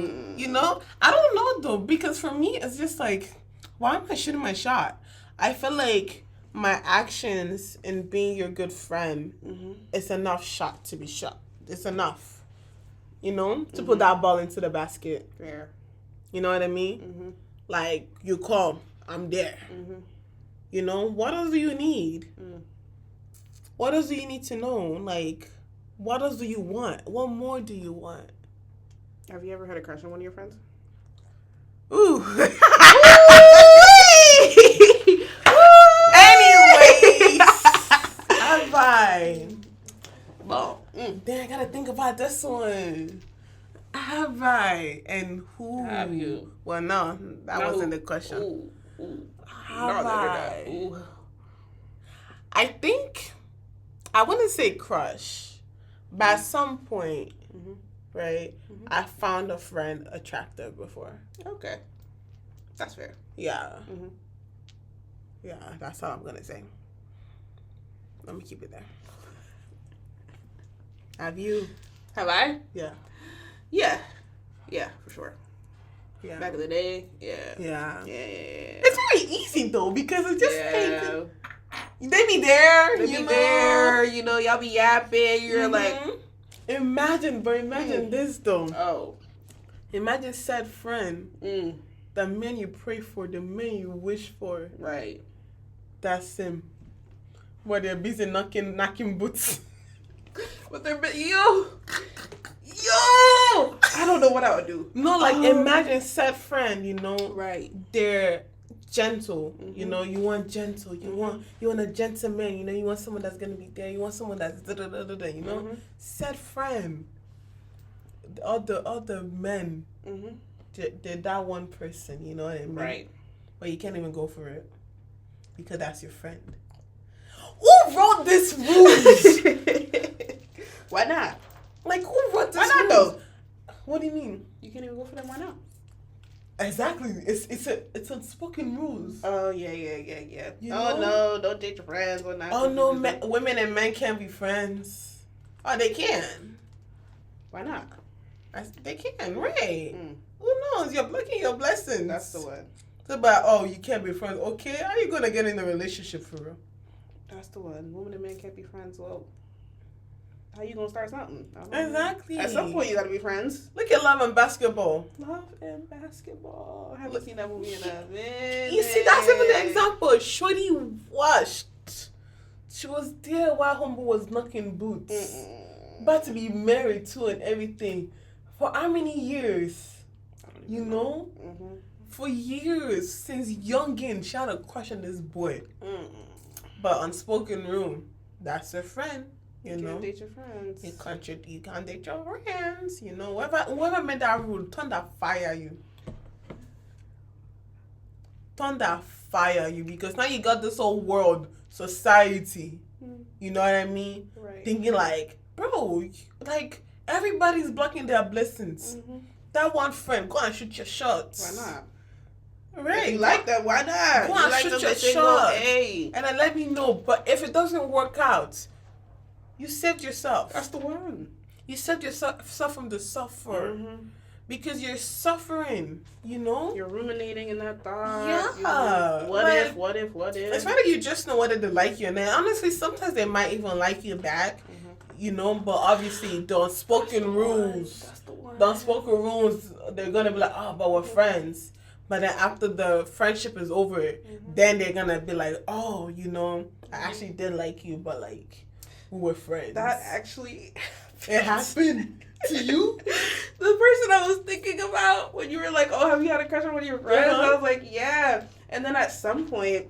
You know? I don't know though, because for me, it's just like, why am I shooting my shot? I feel like my actions in being your good friend is enough shot to be shot. It's enough. You know? To put that ball into the basket. Fair. You know what I mean? Like, you call, I'm there. You know, what else do you need? What else do you need to know? Like, what else do you want? What more do you want? Have you ever had a crush on one of your friends? Ooh. Anyways, have I? Well, then I gotta think about this one. Have I? And who? Have you? Well, no, that wasn't the question. Ooh. Have I? I think, I wouldn't say crush, but at some point, right, I found a friend attractive before. Okay. That's fair. Yeah. Yeah, that's all I'm going to say. Let me keep it there. Have you? Have I? Yeah. Yeah, for sure. Yeah. Back in the day, yeah. It's very easy though, because it's just like, they be there, you know, y'all be yapping, you're like... Imagine this though. Oh. Imagine said friend, the man you pray for, the man you wish for. Right. That's him. Where they're busy knocking boots. But they're, yo! I don't know what I would do. No, like imagine said friend, you know. Right. They're gentle, you know. You want gentle. You want a gentleman, you know. You want someone that's gonna be there. You want someone that's da-da-da-da-da, you know. Said friend. All the men, they're that one person, you know what I mean? Right. But you can't even go for it because that's your friend. Who wrote this rules? Why not? Like, who wrote this? Why not rules? though? What do you mean? You can't even go for them. Why not? Exactly. It's unspoken rules. Oh yeah. You Oh know? no, don't date your friends. What not? Oh no, women and men can't be friends. Oh, they can. Why not? They can, right? Who knows? You're blocking your blessings. That's the one. So, but you can't be friends. Okay, how are you gonna get in a relationship for real? That's the one. Women and men can't be friends. Well, how you gonna start something? Exactly. At some point, you gotta be friends. Look at Love and Basketball. Love and Basketball. I haven't seen that movie in a minute. You see, that's even the example. Shorty washed. She was there while Humble was knocking boots. About to be married too and everything. For how many years? You know? Mm-hmm. For years. Since youngin, she had a crush on this boy. But unspoken room, that's her friend. You know? Can't date your friends. You can't date your friends. You know? Whoever made that rule, thunder fire you. Thunder fire you. Because now you got this whole world, society. You know what I mean? Right. Thinking like, bro, like, everybody's blocking their blessings. That one friend, go and shoot your shots. Why not? Right. If you like that, why not? Go and shoot your shot. And then let me know. But if it doesn't work out, you saved yourself. That's the one. You saved yourself from the suffer. Because you're suffering, you know? You're ruminating in that thought. Yeah. You know, what if? It's rather you just know whether they like you. And then honestly, sometimes they might even like you back. You know, but obviously the unspoken rules. That's the one. The unspoken rules, they're gonna be like, oh, but we're friends. But then after the friendship is over, then they're gonna be like, oh, you know, I actually did like you, but like, we were friends. That actually... It happened to you? The person I was thinking about when you were like, oh, have you had a crush on one of your friends? I was like, yeah. And then at some point,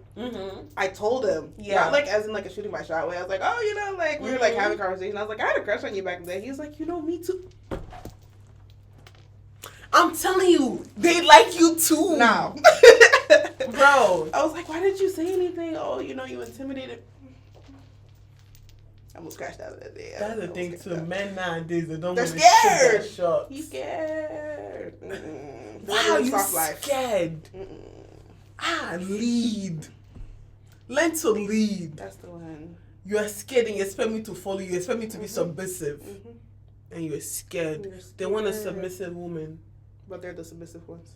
I told him, not like as in like a shooting my shot way. I was like, oh, you know, like we were like having a conversation. I was like, I had a crush on you back in the day. He was like, you know, me too. I'm telling you, they like you too. No. Bro. I was like, why didn't you say anything? Oh, you know, you intimidated. I almost crashed out of that day. That's the thing too. Men nowadays, they don't They're want to scared. shoot their shots. He's scared. Wow, you scared. Lead. Learn to lead. That's the one. You are scared and you expect me to follow you. You expect me to be submissive. And you're scared. They want a submissive woman. But they're the submissive ones.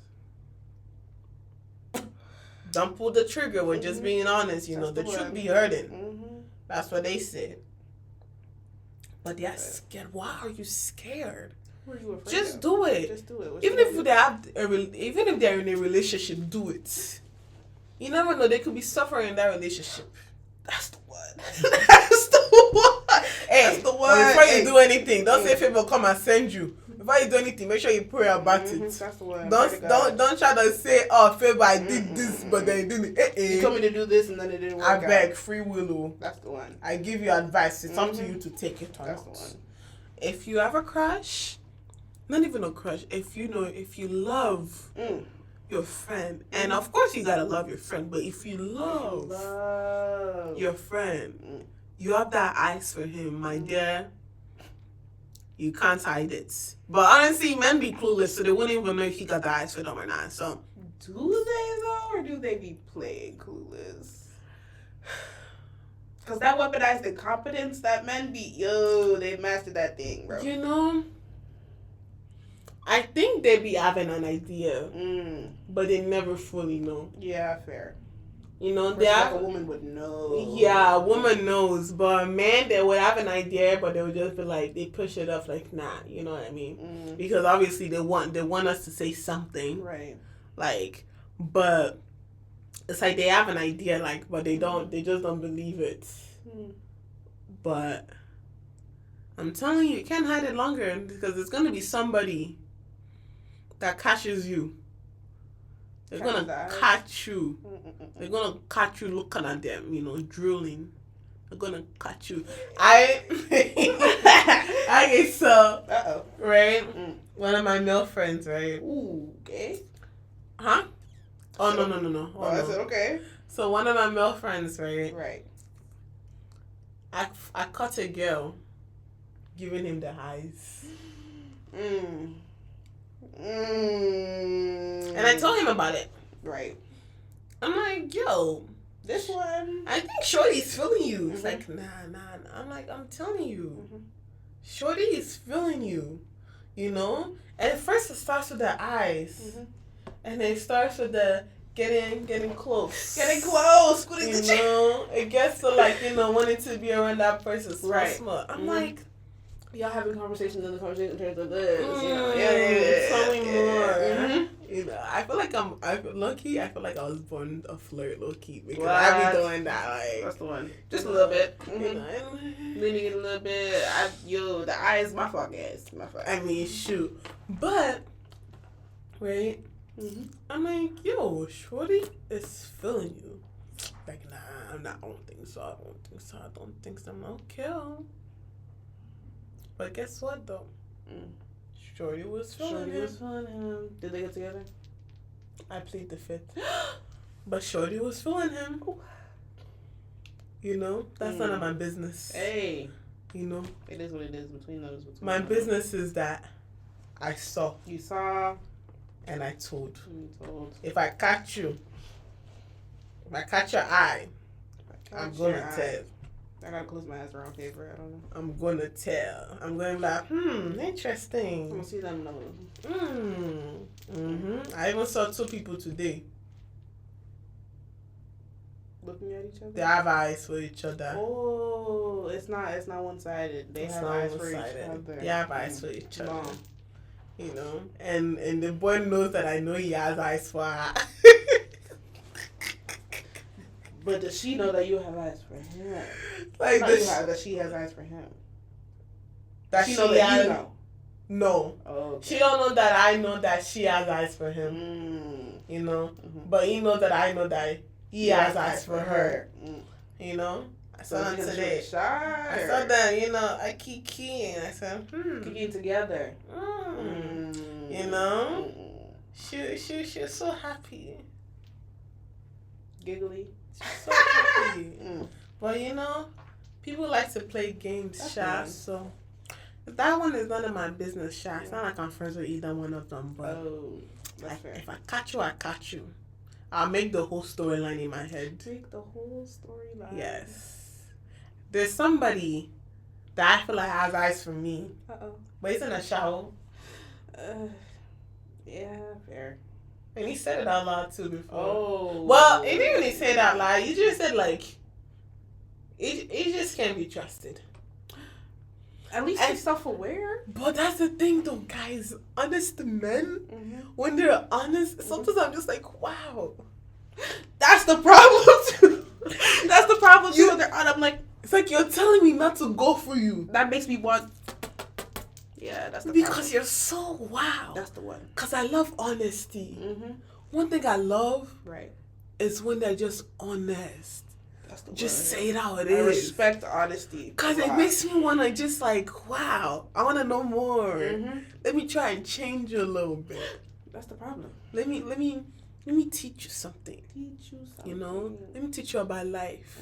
Don't pull the trigger. We're just being honest. You know, the truth be hurting. That's what they said. But they're scared. Why are you scared? What are you afraid Just of? do it. Just do it. Even if they're in a relationship, do it. You never know. They could be suffering in that relationship. That's the one. That's the one. Hey, that's the one. Before you do anything, don't say favor come and send you. Before you do anything, make sure you pray about it. That's the one. Don't try to say, oh, favor, I did this, but then you didn't. You told me to do this and then it didn't work out. I beg, free will. That's the one. I give you advice. It's up to you to take it or not. That's the one. If you have a crush, not even a crush, if you love your friend, and of course you gotta love your friend, but if you love your friend, you have that eyes for him, my dear. You can't hide it. But honestly, men be clueless, so they wouldn't even know if you got the eyes for them or not. So, do they though, or do they be playing clueless? Because that weaponized incompetence that men be, they mastered that thing, bro. You know, I think they be having an idea, but they never fully know. Yeah, fair. You know, like a woman would know. Yeah, a woman knows, but a man, they would have an idea, but they would just be like, they push it off like, nah, you know what I mean? Because obviously they want us to say something, right? Like, but it's like they have an idea, like, but they just don't believe it. But I'm telling you can't hide it longer because it's gonna be somebody that catches you. They're gonna catch you. They're gonna catch you looking at them, you know, drooling. They're gonna catch you. Okay, so right? One of my male friends, right? Ooh, okay. Huh? Oh no. Oh, I said okay. So one of my male friends, right? Right. I caught a girl giving him the eyes. And I told him about it. Right. I'm like, yo, this one. I think Shorty's feeling you. It's like, nah. I'm like, I'm telling you. Shorty is feeling you. You know? And at first it starts with the eyes. And then it starts with the getting close. Getting close. You know? It gets to like, you know, wanting to be around that person. Small. I'm like, y'all having conversations and the conversation turns into this. Tell me more. Mm-hmm. You know, I feel like low-key, I feel like I was born a flirt low-key because I be doing that, like. That's the one. Just a little bit. Mm-hmm. You know, leaning it a little bit. The eyes, my fault, guys. My fault. I mean, shoot. But, right? Mm-hmm. I'm like, yo, shorty is feeling you. Like, nah, I don't think so. I don't think so. I'm okay. But guess what, though? Shorty was feeling him. Did they get together? I plead the fifth. But Shorty was feeling him. You know? That's none of my business. Hey. You know? It is what it is between those. My business is that I saw. You saw. And I told. You told. If I catch you, if I catch your eye, I'm going to tell. I gotta close my eyes around paper. I don't know. I'm going to tell. I'm going to be like, interesting. I'm going to see them know. I even saw 2 people today. Looking at each other? They have eyes for each other. Oh, it's not one-sided. They have eyes for each other. They have eyes for each other. You know? And the boy knows that I know he has eyes for her. But does she know that you have eyes for him? Like that she has eyes for him. That she know that you know. No. Oh, okay. She don't know that I know that she has eyes for him. You know? Mm-hmm. But he knows that I know that he has eyes for her. You know? I saw them today. I saw them, you know, I keep keying. I said, Kicking together. You know? She's so happy. Giggly. She's so happy. But you know, people like to play games, Sha. So that one is none of my business, Sha. It's not like I'm friends with either one of them. But that's fair. If I catch you, I catch you. I'll make the whole storyline in my head. Make the whole storyline. Yes. There's somebody that I feel like has eyes for me. But he's in a shower. Yeah, fair. And he said it out loud too before. Oh. Well, he didn't really say it out loud. He just said like, he just can't be trusted. At least he's self-aware. But that's the thing though, guys. Honest men, when they're honest, sometimes I'm just like, wow. That's the problem too. That's the problem too. I'm like, it's like you're telling me not to go for you. That makes me want. Yeah, that's the because problem. You're so wow. That's the one. Because I love honesty. One thing I love is when they're just honest. That's the just word. say it how it I is. Respect honesty. Because it makes me want to just like, wow, I want to know more. Let me try and change you a little bit. That's the problem. Let me teach you something. You know? Let me teach you about life.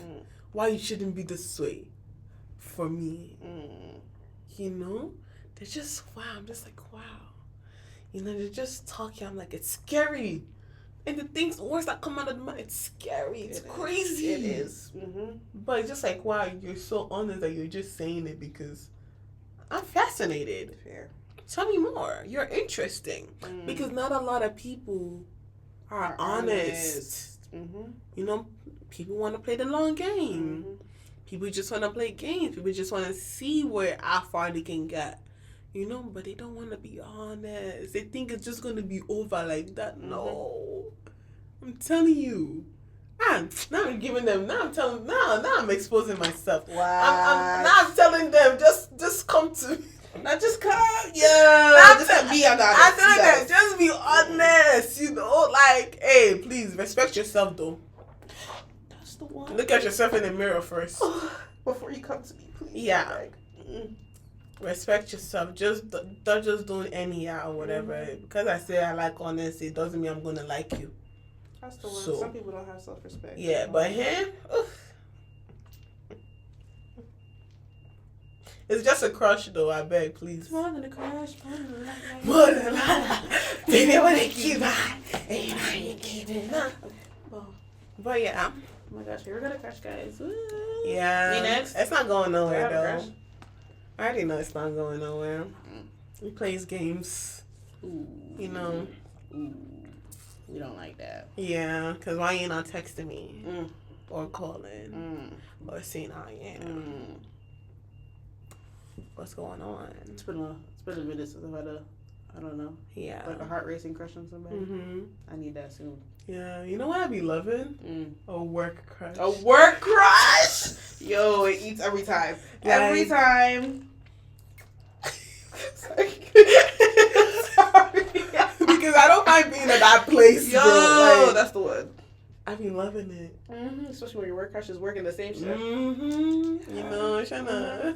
Why you shouldn't be this way for me. You know? They're just, wow. I'm just like, wow. You know, they're just talking. I'm like, it's scary. And the words that come out of the mouth, it's scary. It's crazy. It is. But it's just like, wow, you're so honest that you're just saying it because I'm fascinated. Fair. Tell me more. You're interesting. Because not a lot of people are honest. You know, people want to play the long game. People just want to play games. People just want to see how far they can get. You know, but they don't want to be honest. They think it's just going to be over like that. No. I'm telling you. Now I'm giving them, now I'm exposing myself. Wow. Now I'm telling them, just come to me. Not just come. Yeah. Just be honest. I'm telling them, just be honest. You know, like, hey, please, respect yourself though. That's the one. Look at yourself in the mirror first. Before you come to me, please. Yeah. Respect yourself. Don't just do anyhow or whatever. Because I say I like honesty, it doesn't mean I'm going to like you. That's the one. So, some people don't have self-respect. Yeah, but him, it's just a crush though, I beg, please. It's more than a crush. More than that. Baby, what they keep on. Keep it up. But yeah. Oh my gosh, here we got a crush, guys. Woo. Yeah. Me next? It's not going nowhere though. Crush? I already know it's not going nowhere. He plays games. Ooh. You know. Ooh. We don't like that. Yeah, because why you not texting me? Or calling? Or saying how you am? what's going on. It's been a minute since I've had I don't know. Yeah. Like a heart racing crush on somebody. Mm-hmm. I need that soon. Yeah. You know what I be loving? A work crush. A work crush. Yo, it eats every time. Like, every time. Sorry. Because I don't mind being in that place. Yo, like, that's the one. I be loving it. Mm-hmm. Especially when your work crush is working the same shift. Mm-hmm. You know, trying to.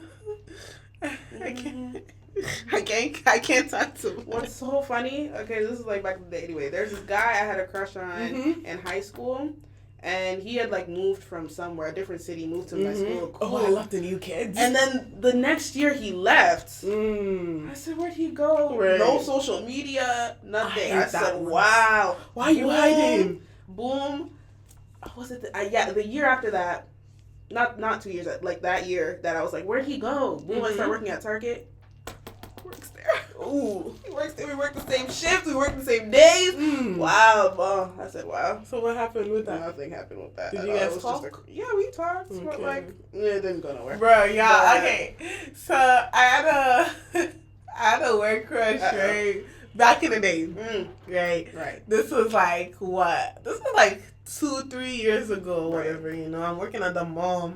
I can't talk to him. What's so funny? Okay, this is like back in the day. Anyway, there's this guy I had a crush on in high school, and he had like moved from somewhere, a different city, moved to my school. Cool. Oh, I love the new kids. And then the next year he left. I said, where'd he go? Right. No social media, nothing. I said, one. wow. Why are you hiding? Boom. Was it? The year after that. Not 2 years. Like that year that I was like, where'd he go? Boom. I started working at Target. Works there. Ooh. He works there. We work the same shifts. We work the same days. Wow, Mom. I said, wow. So what happened with that? Nothing happened with that. Did you guys talk? Yeah, we talked. Okay. But like, it didn't go nowhere. Bro, yeah, okay. So I had a work crush, right? Back in the day. Right. This was like what? This was like 2-3 years ago or whatever, you know. I'm working at the mall.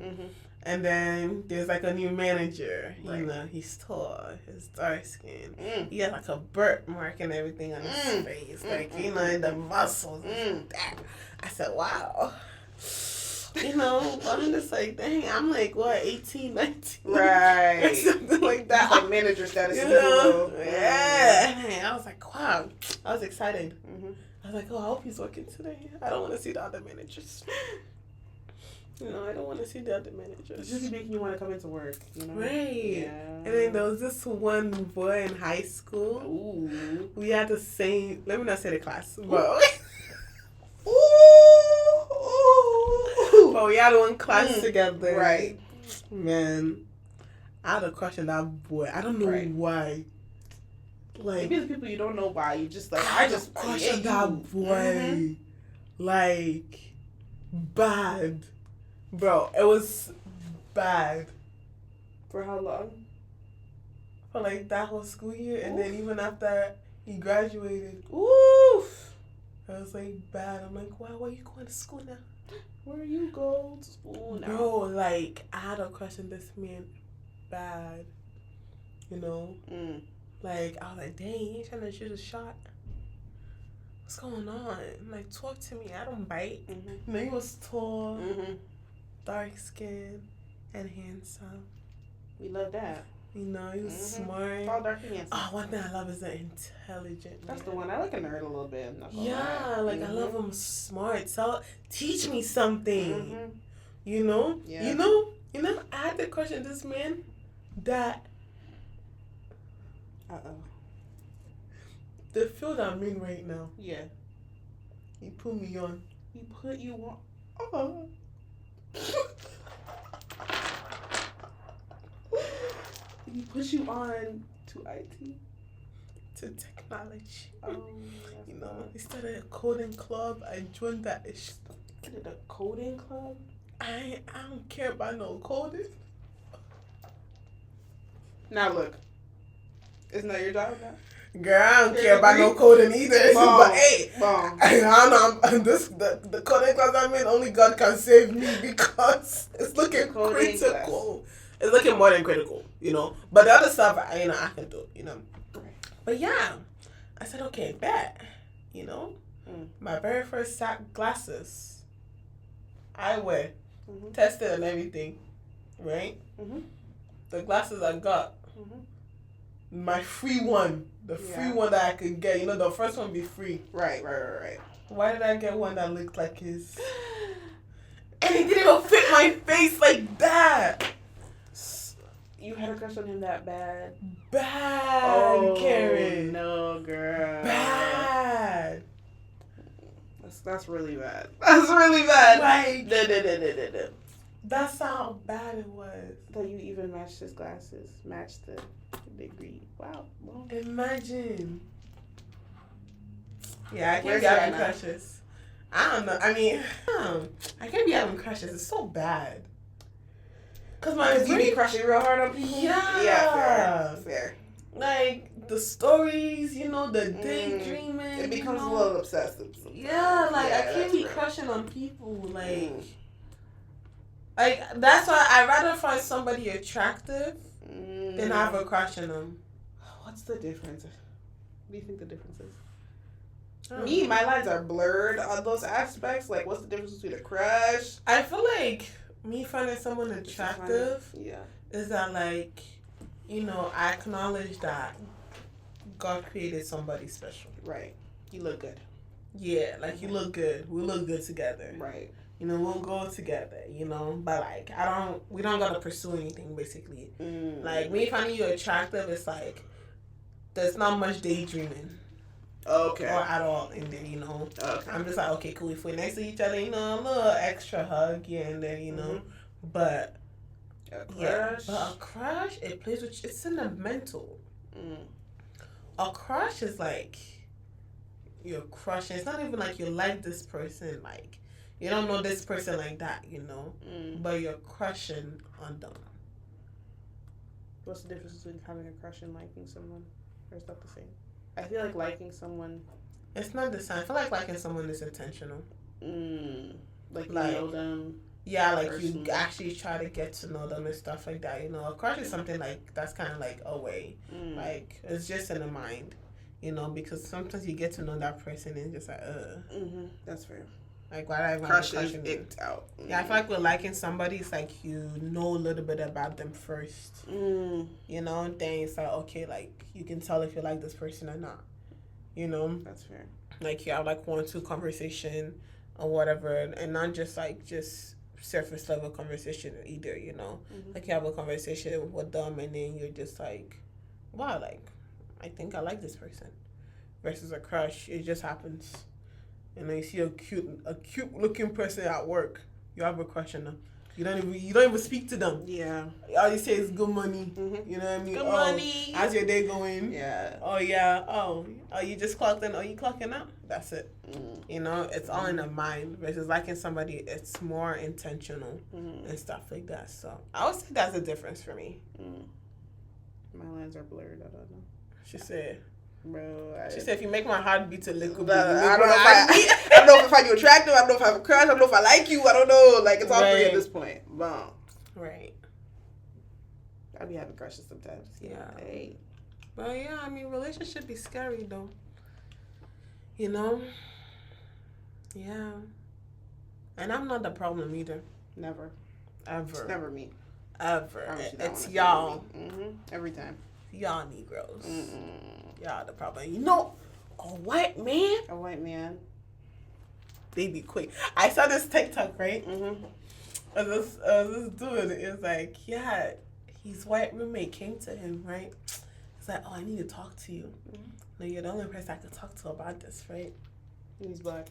And then there's like a new manager. You know, he's tall, he's dark skinned. He had like a birthmark and everything on his face. Like, you know, and the muscles and that. I said, wow. You know, I'm just like, dang, I'm like, what, 18, 19? Right. Or something like that. Like manager status. You know? Yeah. I was like, wow. I was excited. I was like, oh, I hope he's working today. I don't want to see the other managers. You know, I don't want to see the other managers. It's just making you want to come into work, you know? Right. Yeah. And then there was this one boy in high school. Ooh. We had the same, let me not say the class, but... But we had one class together. Right. Man, I had a crush on that boy. I don't know why. Like, maybe the people you don't know why, you just like, I just crush on that boy. Like, bad. Bro, it was bad. For how long? For like that whole school year, and then even after he graduated. Oof. I was like bad. I'm like, wow, where you going to school now? Where you go to school now? Bro, like, I had a crush on this man bad. You know? Like, I was like, dang, you ain't trying to shoot a shot? What's going on? Like, talk to me. I don't bite. You know, he was tall, dark skinned, and handsome. We love that. You know, he was smart. Tall, dark, and handsome. Oh, one thing I love is an intelligent That's man. the one. I like a nerd a little bit. Yeah, like I love him smart. So teach me something. You know? Yeah. You know, I had the crush on this man that the field I'm in right now. Yeah. He put me on. He put you on. He put you on to IT. To technology. You know, he started a coding club. I joined that. Did a coding club? I don't care about no coding. Now look, isn't that your job now? Girl, I don't care about no coding either. But hey, I don't know. The coding class I'm in, only God can save me because it's looking critical. It's looking more than critical, you know. But the other stuff, I can do, you know. But yeah, I said, okay, bet, you know. My very first glasses, eyewear, tested and everything, right? The glasses I got, my free one, the free one that I could get, you know, the first one be free. Right. Why did I get one that looked like his? And it didn't even fit my face like that. You had a crush on him that bad? Bad, Karin. No, girl. Bad. That's really bad. That's really bad. Like, No. That's how bad it was. That you even matched his glasses, matched the degree. Wow. Well. Imagine. Yeah, I can't be having crushes. I don't know. I mean, I can't be having crushes. It's so bad. Cause my you be crushing real hard on people. Yeah, fair. Like the stories, the daydreaming. It becomes a little obsessive. Sometimes. Yeah, like I can't be crushing on people. Like that's why I'd rather find somebody attractive than have a crush on them. What's the difference? What do you think the difference is? Me, my lines are blurred on those aspects. Like, what's the difference between a crush? I feel like me finding someone attractive is that, like, I acknowledge that God created somebody special. Right. You look good. Yeah, like, you look good. We look good together. Right. We'll go together, but, like, we don't gotta pursue anything, basically. Like, me finding you attractive, it's like, there's not much daydreaming. Okay. Or at all in there, Okay. I'm just like, okay, cool. If we're next to each other, a little extra hug here and there, But a crush. Yeah, but a crush, it plays with it's sentimental. A crush is like you're crushing. It's not even like you like this person, like you don't know this person like that, But you're crushing on them. What's the difference between having a crush and liking someone? Or is that the same? I feel like liking someone... It's not the same. I feel like liking someone is intentional. Like you know them. Yeah, like personally. You actually try to get to know them and stuff like that. A crush is something like that's kind of like away. Like it's just in the mind, because sometimes you get to know that person and it's just like, That's fair. Like why I crush is icked out. Yeah, I feel like with liking somebody, it's like you know a little bit about them first. Then it's like okay, like you can tell if you like this person or not. That's fair. Like you have like 1 or 2 conversation or whatever, and not just surface level conversation either. Like you have a conversation with them, and then you're just like, wow, like I think I like this person. Versus a crush, it just happens. And then you see a cute looking person at work, you have a crush on them. You don't even speak to them. Yeah. All you say is good money. You know what I mean? Good money. How's your day going? Yeah. Oh yeah. Oh, you just clocked in. Oh, you clocking out? That's it. It's all in the mind. Versus liking somebody, it's more intentional and stuff like that. So I would say that's a difference for me. My lines are blurred. I don't know. She said. Bro, she said if you make my heart beat a little bit, I don't know if I find you attractive. I don't know if I have a crush. I don't know if I like you. I don't know. Like it's all three at this point. Boom. Right. I be having crushes sometimes. Yeah. Hey. But yeah, I mean, relationship be scary though. Yeah. And I'm not the problem either. Never. Ever. It's never me. Ever. It's y'all. Every time. Y'all Negroes. Y'all the problem. A white man. A white man. They be quick. I saw this TikTok, right? This dude is like, yeah, his white roommate came to him, right? He's like, oh, I need to talk to you. No, you're the only person I could talk to about this, right? He's black.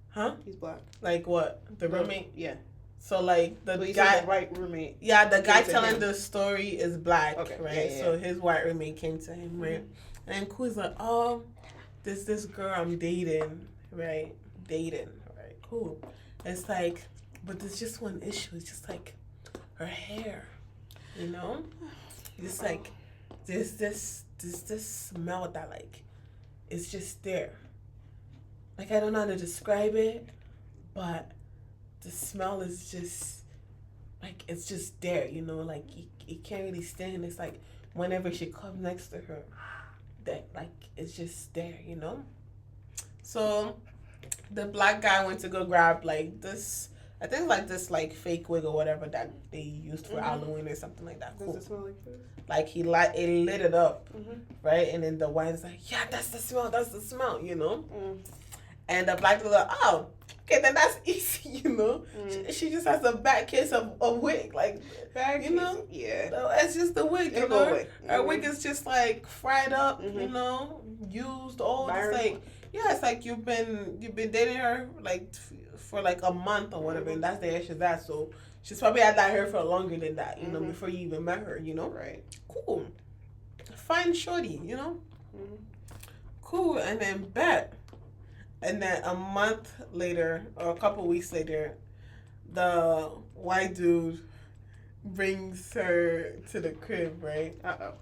Huh? He's black. Like what? The roommate? Yeah. So like the guy, the white roommate. Yeah, the guy telling the story is black, right? Yeah. So his white roommate came to him, right? And Cool's like, this girl I'm dating, right? Cool. It's like, but there's just one issue. It's just like her hair, It's like there's this smell that like it's just there. Like I don't know how to describe it, but the smell is just like it's just there, like you can't really stand. It's like whenever she comes next to her, that like it's just there, So the black guy went to go grab like this, I think like this like fake wig or whatever that they used for Halloween or something like that. Does it smell like this? Like it lit it up, right? And then the wine's like, yeah, that's the smell, And the black girl like, oh, okay, then that's easy, She just has a bad case of a wig, like, Yeah. So it's just the wig, Her wig is just like fried up, used old. It's like, yeah, it's like you've been dating her like for like a month or whatever, and that's the issue that. So she's probably had that hair for longer than that, before you even met her, Right. Cool. Fine shorty, Cool, and then bet. And then a month later, or a couple weeks later, the white dude brings her to the crib, right? Uh-oh.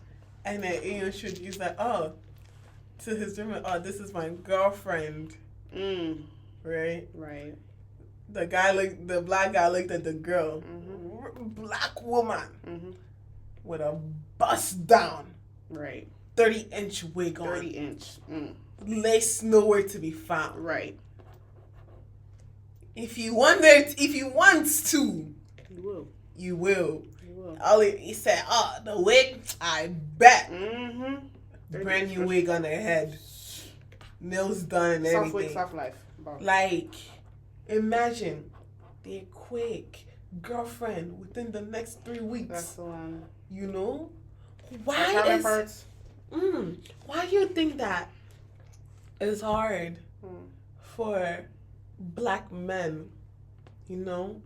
And then he's like, oh, to his room, oh, this is my girlfriend. Right? Right. The black guy looked at the girl. Black woman. With a bust down. Right. 30-inch wig on. 30-inch. Lace nowhere to be found. Right. If you wants to, You will. You will. You will. He said, oh, the wig, I bet. Brand new wig on her head. Nails done and everything. Soft wig, soft life. Bon. Like, imagine, they're quick. Girlfriend within the next 3 weeks. That's the one. You know? Why do you think that it's hard for black men, you know,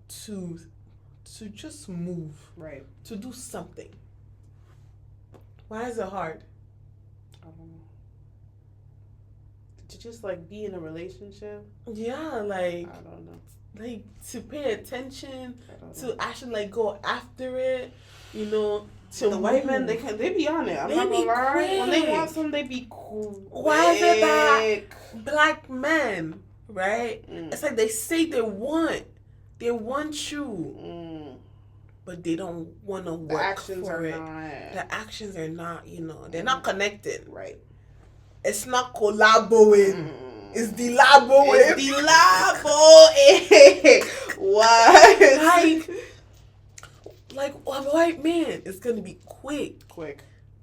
to just move, right? To do something. Why is it hard? I don't know. To just like be in a relationship? Yeah, like I don't know. Like to pay attention, to actually like go after it, you know. To the white men, they be on it. I'm not gonna lie. Quick. When they want something, they be quick. Why is it that black men, right? It's like they say they want you, but they don't want to work for it. The actions are not, you know, they're not connected. Right. It's not collaborating. It's the labo. It's the labo. What? Like a white man, it's gonna be quick.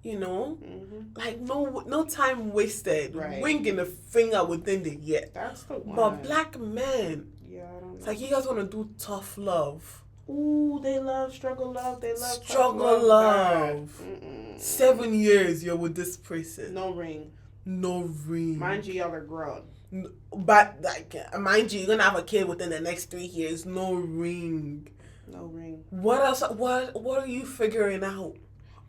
You know, like no time wasted. Right. Winging a finger within the year. That's the one. But black men, yeah, I don't know. It's like you guys want to do tough love. Ooh, they love struggle love. They love struggle love. 7 years you're with this person. No ring. Mind you, y'all are grown. But like, mind you, you're gonna have a kid within the next 3 years. No ring. What else? What are you figuring out?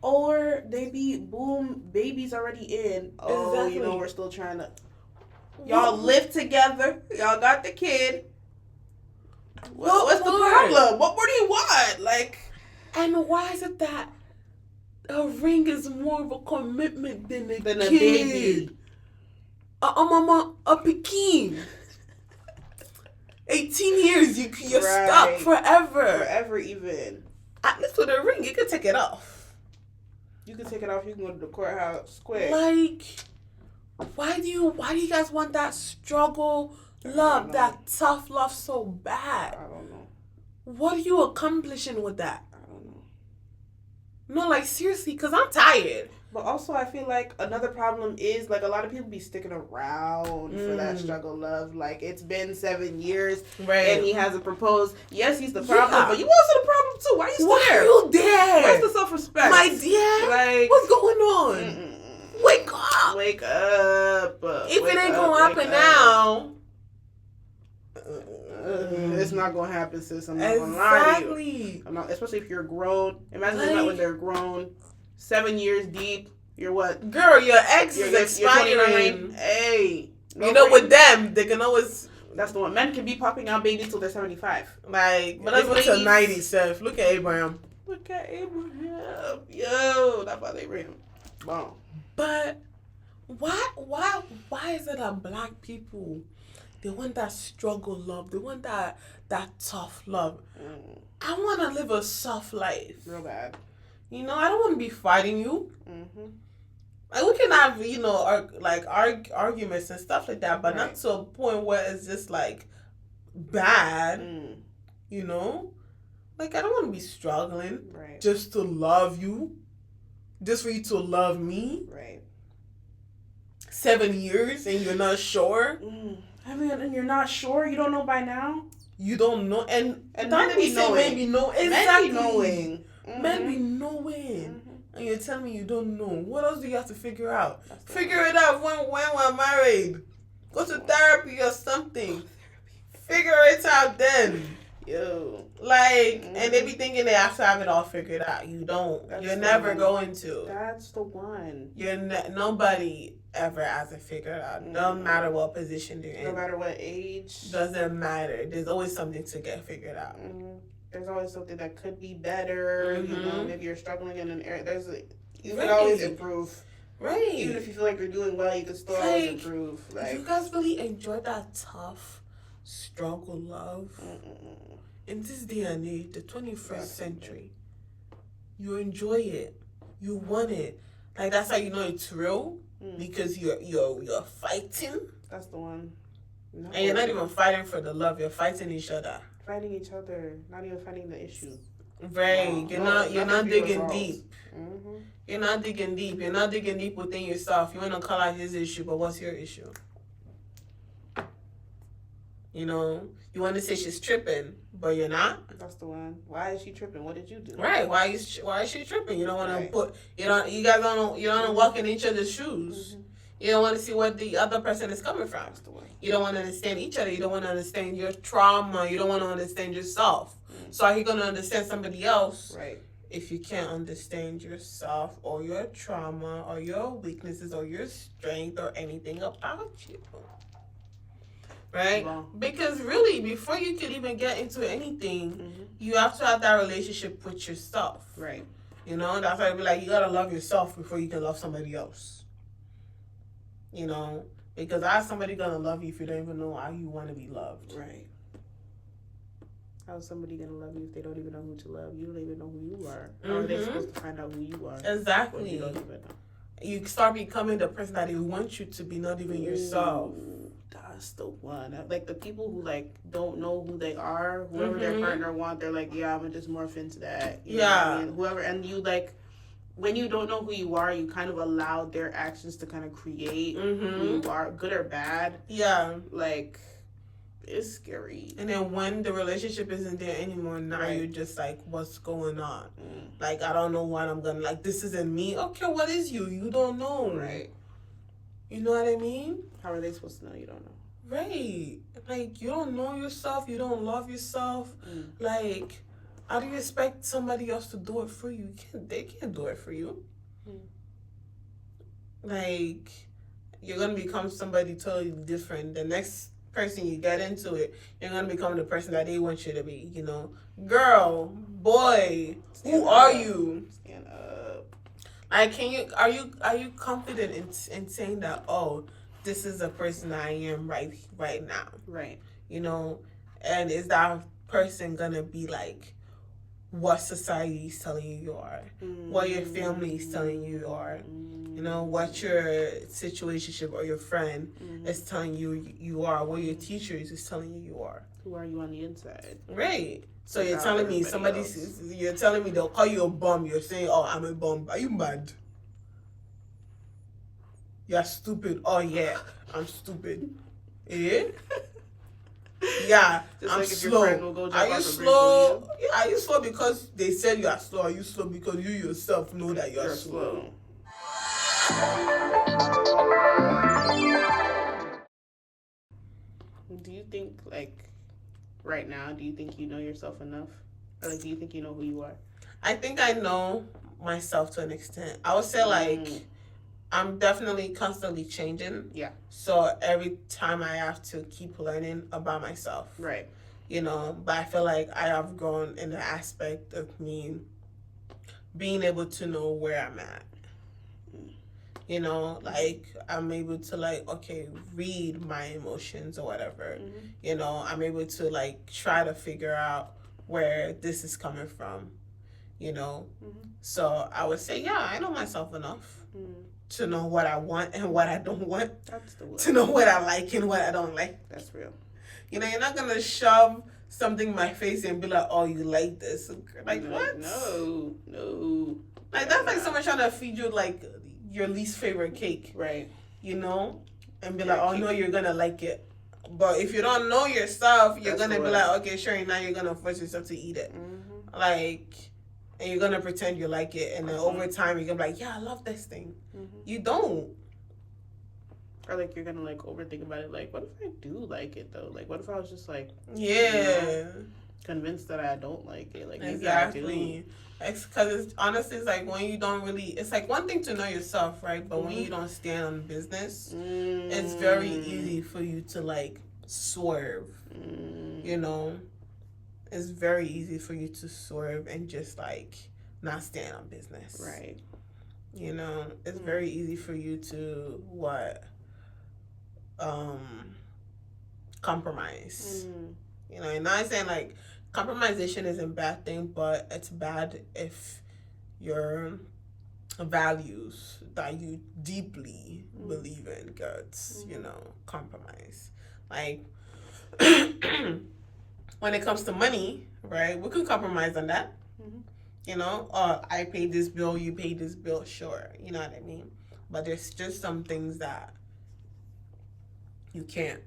Or they be baby's already in. Oh, exactly. You know we're still trying to. Y'all live together. Y'all got the kid. What's the problem? What more do you want? Like, and why is it that a ring is more of a commitment than a kid? Baby. A Pekin. 18 years, you're stuck forever. Forever, even. At least with a ring, you can take it off. You can take it off. You can go to the courthouse quick. Like, why do you guys want that struggle love, that tough love so bad? I don't know. What are you accomplishing with that? I don't know. No, like seriously, because I'm tired. But also, I feel like another problem is, like, a lot of people be sticking around for that struggle love. Like, it's been 7 years, and he hasn't proposed. Yes, he's the problem, but you also the problem, too. Why are you still there? Why are you there? Where's the self-respect? My dear, like, what's going on? Wake up. Wake up. If it ain't going to happen now. It's not going to happen, sis. I'm not going to lie to you. I'm not, especially if you're grown. Imagine that when they're grown. 7 years deep. You're what? Girl, your ex is expiring. Hey. You know, with them, they can always... That's the one. Men can be popping out babies till they're 75. Like, but even to 90, Seth. Look at Abraham. Yo, that about Abraham. Wow. But why is it that black people, they want that struggle love, they want that tough love? I want to live a soft life. Real bad. You know, I don't want to be fighting you. Like, we can have, you know, arguments and stuff like that, but not to a point where it's just like bad. You know, like, I don't want to be struggling just to love you, just for you to love me. 7 years and you're not sure. I mean, and you're not sure. You don't know by now. You don't know, and not to be knowing. Maybe know exactly. Men be knowing. Men be knowing. And you're telling me you don't know. What else do you have to figure out? Figure it out when we're married. Go to therapy or something. Figure it out then. Yo. Like, and they be thinking they have to have it all figured out. You don't. You're never going to. That's the one. Nobody ever has it figured out. No matter what position they're in. No matter what age. Doesn't matter. There's always something to get figured out. there's always something that could be better. Mm-hmm. You know, maybe you're struggling in an area. You Right. can always improve. Right. Even if you feel like you're doing well, you can still always improve. Like, you guys really enjoy that tough struggle love in this day and age, the 21st century. You enjoy it. You want it. Like, that's how you know it's real. Because you're fighting. That's the one. No. And you're not even fighting for the love. You're fighting each other. Fighting each other. Not even fighting the issue. Right. Wow. You're not digging deep. Mm-hmm. You're not digging deep. You're not digging deep within yourself. You want to call out his issue, but what's your issue? You know, you want to say she's tripping, but you're not. That's the one. Why is she tripping? What did you do? Right. Why is she tripping? You don't want to you guys don't want to walk in each other's shoes. Mm-hmm. You don't want to see where the other person is coming from. That's the one. You don't want to understand each other. You don't want to understand your trauma. You don't want to understand yourself. Mm-hmm. So are you going to understand somebody else? Right. If you can't understand yourself or your trauma or your weaknesses or your strength or anything about you. Right? Wow. Because really, before you could even get into anything, you have to have that relationship with yourself. Right. You know, that's why I be like, you gotta love yourself before you can love somebody else. You know, because how's somebody gonna love you if you don't even know how you want to be loved? Right. How's somebody gonna love you if they don't even know who to love? You don't even know who you are. How are they supposed to find out who you are? Exactly. You don't even know. You start becoming the person that they want you to be, not even yourself. That's the one. Like the people who like don't know who they are, whoever their partner want, they're like, yeah, I'm gonna just morph into that. You know what I mean? Whoever, and you like, when you don't know who you are, you kind of allow their actions to kind of create who you are, good or bad. Yeah. Like, it's scary. And then when the relationship isn't there anymore, now you're just like, what's going on? Like, I don't know what I'm gonna, like, this isn't me. Okay, what is you? You don't know. Right. You know what I mean? How are they supposed to know you don't know? Right. Like, you don't know yourself. You don't love yourself. Like, how do you expect somebody else to do it for you? They can't do it for you. Like, you're going to become somebody totally different. The next person you get into it, you're going to become the person that they want you to be, you know? Girl, boy, who are you? Stand up. Like, are you confident in saying that, oh, this is the person I am right now? Right. You know? And is that person gonna be like what society is telling you are? What your family is telling you are? You know, what your situationship or your friend is telling you are? What your teachers is telling you are? Who are you on the inside? Right. So you're telling me you're telling me they'll call you a bum. You're saying, oh, I'm a bum. Are you mad? You're stupid. Oh, yeah, I'm stupid. Yeah? Yeah, just I'm like slow. Are you slow? Yeah, are you slow because they said you are slow? Are you slow because you yourself know that you're slow? Do you think, like, right now, do you think you know yourself enough? Or, like, do you think you know who you are? I think I know myself to an extent. I would say, like, I'm definitely constantly changing. Yeah. So every time I have to keep learning about myself. Right. You know, but I feel like I have grown in the aspect of me being able to know where I'm at. You know, like, I'm able to, like, okay, read my emotions or whatever. You know, I'm able to, like, try to figure out where this is coming from. You know? So I would say, yeah, I know myself enough. To know what I want and what I don't want. That's the word. To know what I like and what I don't like. That's real. You know, you're not going to shove something in my face and be like, oh, you like this. Like, what? No. Like, that's like someone trying to feed you, like, your least favorite cake. Right. You know? And be like, oh, no, you're going to like it. But if you don't know yourself, you're going to be like, okay, sure, now you're going to force yourself to eat it. Like... And you're going to pretend you like it. And then over time, you're going to be like, yeah, I love this thing. You don't. Or, like, you're going to, like, overthink about it. Like, what if I do like it, though? Like, what if I was just, like... Yeah. You know, convinced that I don't like it? Like, exactly. Because honestly, it's like when you don't really... It's like one thing to know yourself, right? But when you don't stand on business, it's very easy for you to, like, swerve. You know? it's very easy for you to swerve and just like not stand on business. Right. You know, it's very easy for you to compromise. You know, and not saying like compromisation isn't a bad thing, but it's bad if your values that you deeply believe in gets, you know, compromise. Like when it comes to money, right? We can compromise on that. You know, I pay this bill, you pay this bill, sure. You know what I mean? But there's just some things that you can't,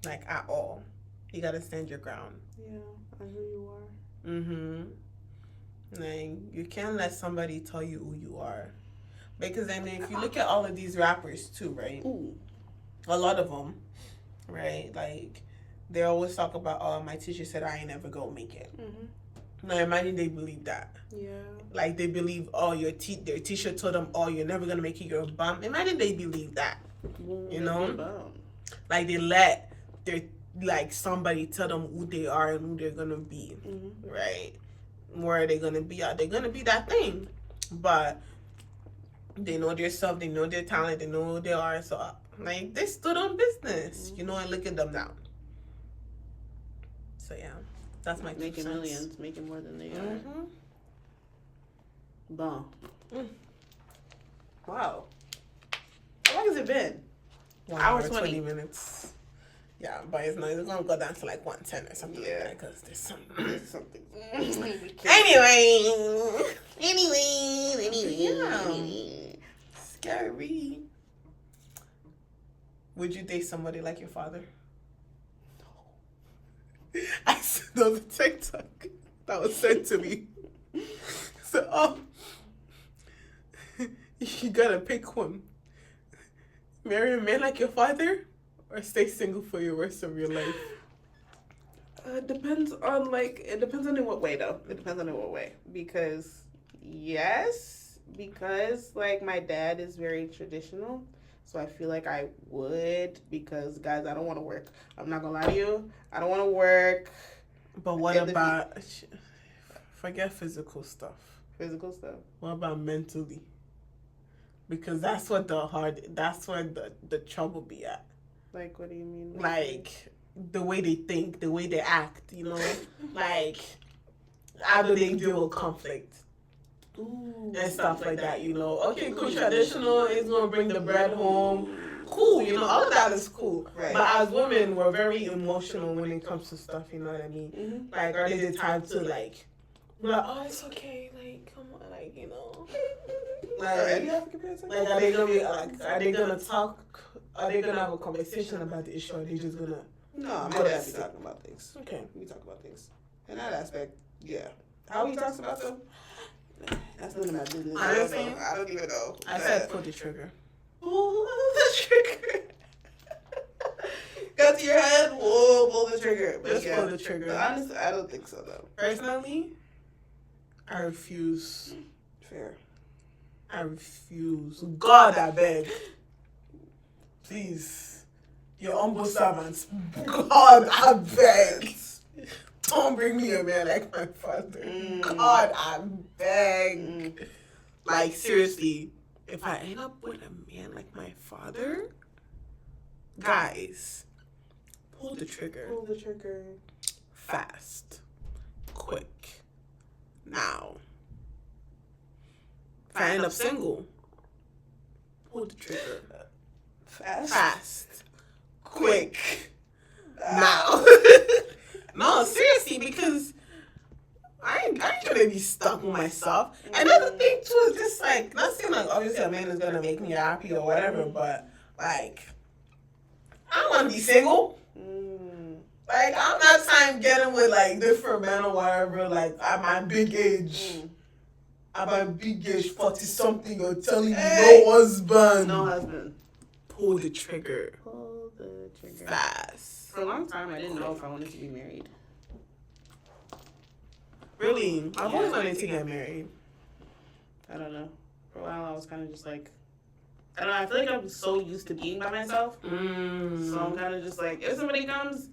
like, at all. You gotta stand your ground. Yeah, I know you are. Like, you can't let somebody tell you who you are. Because then if you look at all of these rappers too, right? Ooh. A lot of them, right? Like, they always talk about, oh, my teacher said I ain't never gonna make it. Now imagine they believe that. Yeah. Like they believe, oh, their teacher told them, oh, you're never gonna make it, you're a bum. Imagine they believe that. You know? Like they let somebody tell them who they are and who they're gonna be. Right? Where are they gonna be? Are they gonna be that thing? But they know their self, they know their talent, they know who they are. So like they stood on business, you know, and look at them now. So yeah. That's my making millions, making more than they are. Bon. Wow. How long has it been? 1 hour 20 minutes. Yeah, but it's gonna go down to like 110 or something like that because there's something. Anyway. Yeah. Scary. Would you date somebody like your father? I saw the TikTok that was sent to me. So, you gotta pick one. Marry a man like your father, or stay single for the rest of your life. It depends on in what way though. It depends on in what way. Because like my dad is very traditional. So I feel like I would, because guys, I don't want to work. I'm not gonna lie to you. I don't want to work. But what about forget physical stuff? What about mentally? Because that's where the trouble be at. Like, what do you mean? Like the way they think, the way they act, you know? Like how do they deal with conflict? And stuff like that, you know. Okay, cool. Traditional is gonna bring the bread home. Cool, you know, all of that is cool. Right. But as women, we're very emotional when it comes to stuff. You know what I mean? Like, are they the type to like, oh, it's okay. Like, come on, like, you know. Like, are they gonna be like? Are they gonna talk? Are they gonna have a conversation about the issue? Or are they just gonna? No, my dad be talking about things. Okay, we talk about things. In that aspect, yeah. How he talks about them. That's none of my business. Honestly, I don't even know. I said pull the trigger. Pull the trigger. Got to your head. Whoa, pull the trigger. But Just pull the trigger. But honestly, I don't think so though. Personally, I refuse. Fair. I refuse. God, I beg. Please. Your humble servants. God, I beg. Don't bring me a man like my father. God, I beg. Like, seriously, if I end up with a man like my father, guys, pull the trigger. Pull the trigger. Fast. Quick. Now. If I end up single, pull the trigger. Fast. Quick. Now. No, seriously, because I ain't gonna be stuck with myself. Another thing too is just like, not saying like obviously a man is gonna make me happy or whatever, but like I don't wanna be single. Like I'm not time getting with like different men or whatever, like at my big age. At my big age, 40 something, you're telling me no husband. No husband. Pull the trigger. Pull the trigger. Fast. For a long time, I didn't know if I wanted to be married. Really? I've always wanted to get married. I don't know. For a while, I was kind of just like, I don't know, I feel like I'm so used to being by myself. So I'm kind of just like, if somebody comes,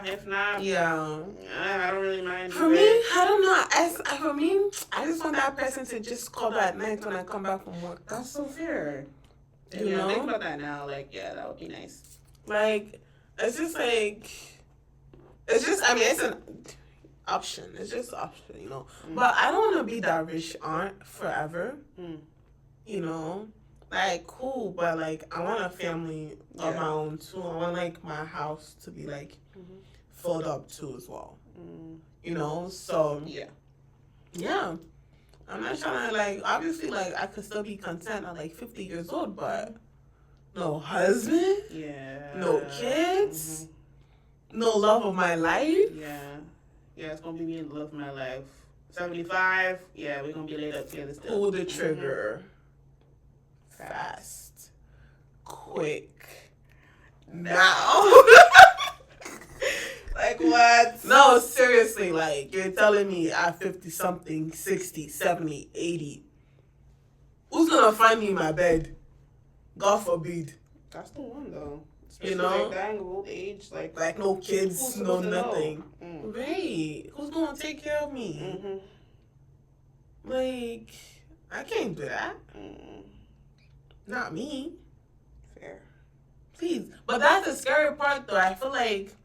if not, I don't really mind. For me, I don't know. For me, I just want that person to just call at night when I come back from work. That's so fair. You know? Think about that now. Like, yeah, that would be nice. Like, it's just like, I mean, it's an option. It's just an option, you know. But I don't want to be that rich aunt forever. You know? Like, cool, but, like, I want a family of my own, too. I want, like, my house to be, like, filled up, too, as well. You know? So, yeah. I'm not trying to, like, obviously, like, I could still be content at, like, 50 years old, but no husband? No kids? No love of my life? Yeah, it's going to be me in the love of my life. 75, we're going to be laid up together still. Pull the trigger. Fast. Quick. Now. Like what? No, seriously, like, you're telling me at 50-something, 60, 70, 80, who's gonna find me in my bed? God forbid. That's the one, though. Especially, you know? Like, dying of old age, like no kids, no nothing. Know? Right. Who's gonna take care of me? Like, I can't do that. Not me. Fair. Please. But that's the scary part, though. I feel like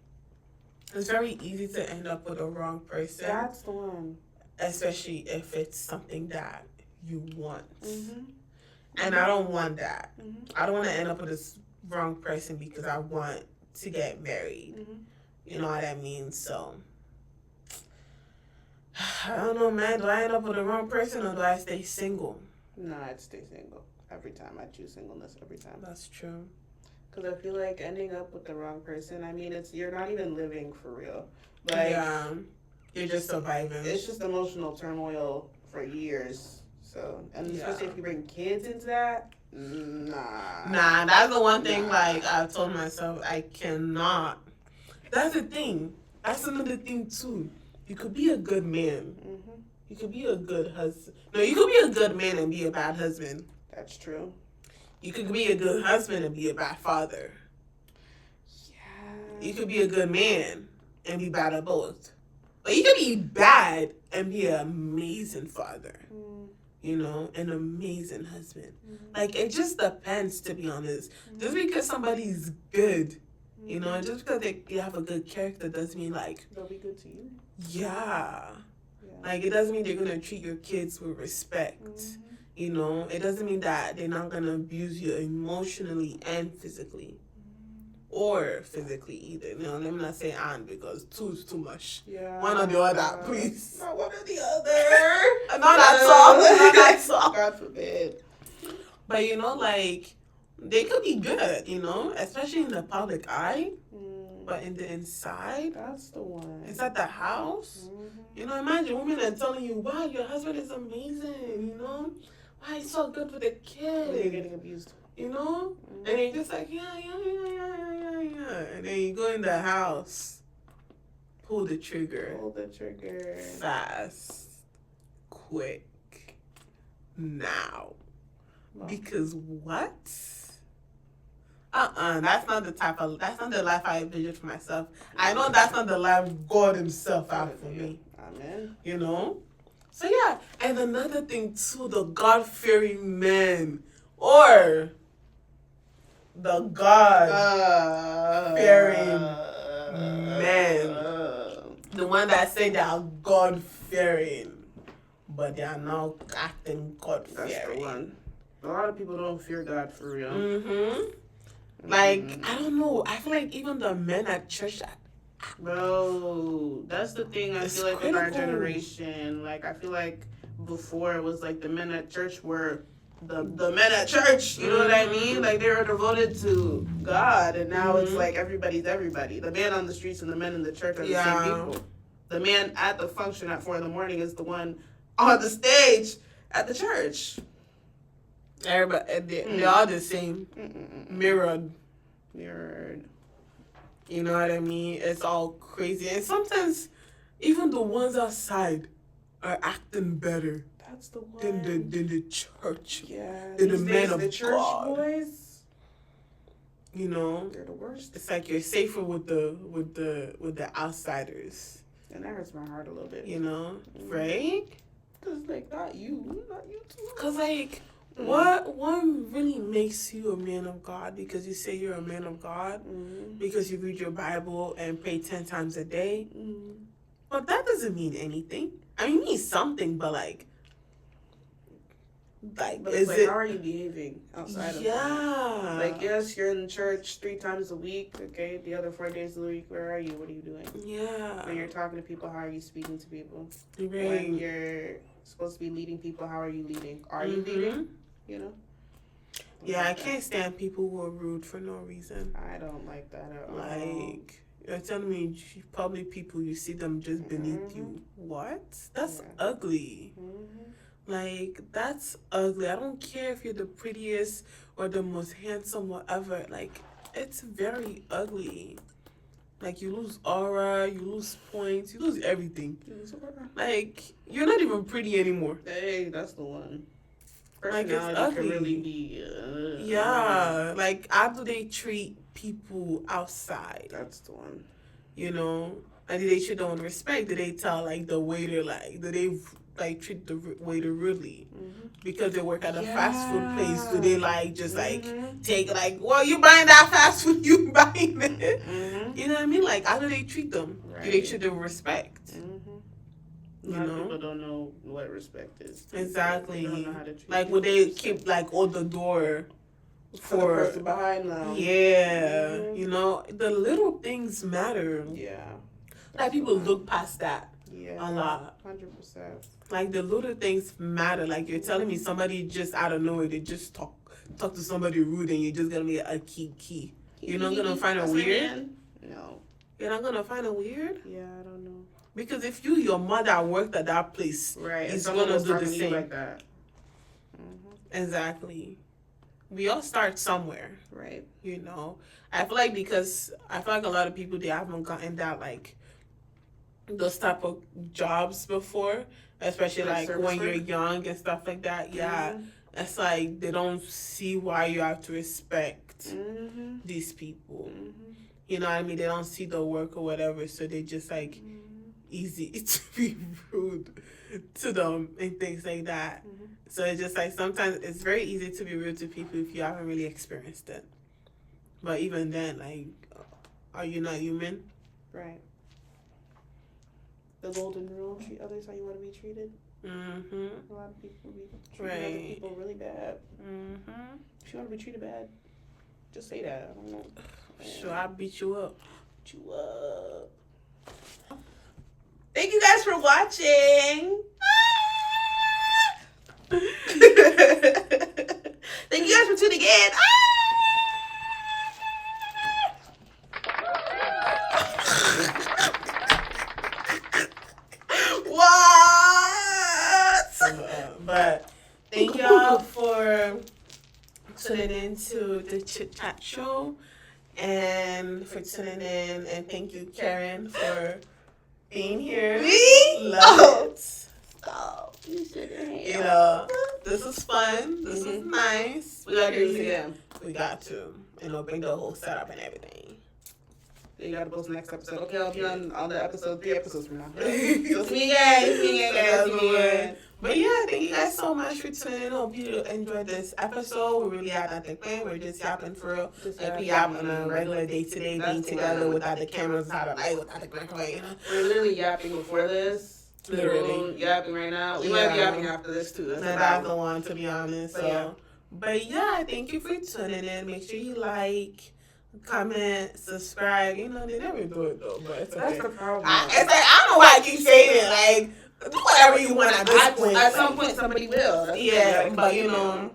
it's very easy to end up with the wrong person. That's the one. Especially if it's something that you want. And I don't want that. I don't want to end up with this wrong person because I want to get married. You know what I mean? So, I don't know, man. Do I end up with the wrong person or do I stay single? No, I'd stay single. Every time. I choose singleness every time. That's true. Because I feel like ending up with the wrong person, I mean, you're not even living for real. Like, you're just surviving. It's just emotional turmoil for years. So, and especially if you bring kids into that, nah. That's the one thing, like, I told myself, I cannot. That's the thing. That's another thing, too. You could be a good man. You could be a good husband. No, you could be a good man and be a bad husband. That's true. You could be a good husband and be a bad father. Yeah. You could be a good man and be bad at both. But you could be bad and be an amazing father. You know, an amazing husband. Like, it just depends, to be honest. Just because somebody's good, you know, just because they have a good character doesn't mean, like, they'll be good to you. Yeah. Like, it doesn't mean they're going to treat your kids with respect. You know, it doesn't mean that they're not going to abuse you emotionally and physically. Or physically either. You know, let me not say and because two is too much. Yeah. One or the other, please. Not one or the other. Not at all. Not at all. God forbid. But, you know, like, they could be good, you know, especially in the public eye. But in the inside, that's the one. Inside the house, you know, imagine women are telling you, wow, your husband is amazing, you know? Why he's so good for the kids. When you're getting abused. You know? And you're just like, yeah. And then you go in the house, pull the trigger. Fast. Quick. Now. Wow. Because what? That's not the life I envisioned for myself. I know that's not the life God himself had for me. Amen. You know? So yeah, and another thing too, the God-fearing men. Or the God-fearing men. The one that say they are God-fearing, but they are now acting God-fearing. That's the one. A lot of people don't fear God for real. Like, I don't know. I feel like even the men at church... Bro, that's the thing I feel like with our generation. Like, I feel like before it was like the men at church were the men at church. You know what I mean? Like, they were devoted to God. And now it's like everybody's everybody. The man on the streets and the men in the church are the same people. The man at the function at 4 a.m. is the one on the stage at the church. Everybody, they're all the same. Mirrored. You know what I mean? It's all crazy. And sometimes even the ones outside are acting better. That's the one. Than the church. Yeah. Than the men of the church God. boys. You know, they're the worst. It's like you're safer with the outsiders. And that hurts my heart a little bit. You know, right? Cause like not you too. Cause like what really makes you a man of God? Because you say you're a man of God because you read your Bible and pray 10 times a day. But that doesn't mean anything. I mean, it means something, but like but is it? How are you behaving outside of that? Yeah. Like, yes, you're in church 3 times a week. Okay, the other 4 days of the week, where are you? What are you doing? Yeah. When you're talking to people, how are you speaking to people? Right. When you're supposed to be leading people, how are you leading? Are you leading? You know? Yeah, I can't stand people who are rude for no reason. I don't like that at all. Like, you're telling me public people, you see them just beneath you. What? That's ugly. Like, that's ugly. I don't care if you're the prettiest or the most handsome, whatever. Like, it's very ugly. Like, you lose aura, you lose points, you lose everything. Like, you're not even pretty anymore. Hey, that's the one. Like, it's ugly. Can really be, yeah. Like, how do they treat people outside? That's the one. You know? And do they treat them with respect? Do they tell, like, the waiter, like, do they... like treat the waiter rudely because they work at a fast food place? Do they like just like take like, well, you buying that fast food, you buying it? You know what I mean? Like, how do they treat them? Right. Do they treat them with respect? A lot of people don't know what respect is. Exactly. They don't know how to treat like, would they keep like on the door for the person behind them? Yeah. You know, the little things matter. Yeah. Like, people look past that. Yeah. A lot. 100%. Like, the little things matter. Like, you're telling me somebody just out of nowhere, they just talk to somebody rude and you're just going to be a key. You're not going to find it weird? No. You're not going to find it weird? Yeah, I don't know. Because if your mother worked at that place, right, it's going to do the same. Like that. Exactly. We all start somewhere. Right. You know? I feel like a lot of people, they haven't gotten that, like, those type of jobs before, especially like when you're young and stuff like that. Yeah, it's like they don't see why you have to respect these people. You know what I mean? They don't see the work or whatever, so they just like easy to be rude to them and things like that. So it's just like sometimes it's very easy to be rude to people if you haven't really experienced it. But even then, like, are you not human? Right. The golden rule: treat others how you want to be treated. A lot of people be treating other people really bad. If you want to be treated bad, just say that. I don't know. Sure, I'll beat you up. Beat you up. Thank you guys for watching. Thank you guys for tuning in. But thank y'all for tuning in to the Chit Chat Show and for tuning in, and thank you, Karin, for being here. Me? Love it. Stop. You know, this is fun. This is nice. We got to do this again. We got to. And I'll bring the whole setup and everything. You gotta post the next episode. Okay, I'll be on the episode 3 episodes from now. So see me again. But yeah, thank you guys so much for tuning in. Hope you enjoyed this episode. We really had nothing planned. We're just yapping for real. Like, we yap on a regular day-to-day, being together without the cameras, without the light, without the microwave. You know? We're literally yapping before this. Literally. Yapping right now. We might be yapping after this too. That's the one, to be honest. But yeah, thank you for tuning in. Make sure you like, comment, subscribe. You know, they never do it though, but it's okay. That's the problem. It's like, I don't know why I keep saying it. Like, do whatever you want at this point. At some point, somebody will. But you know,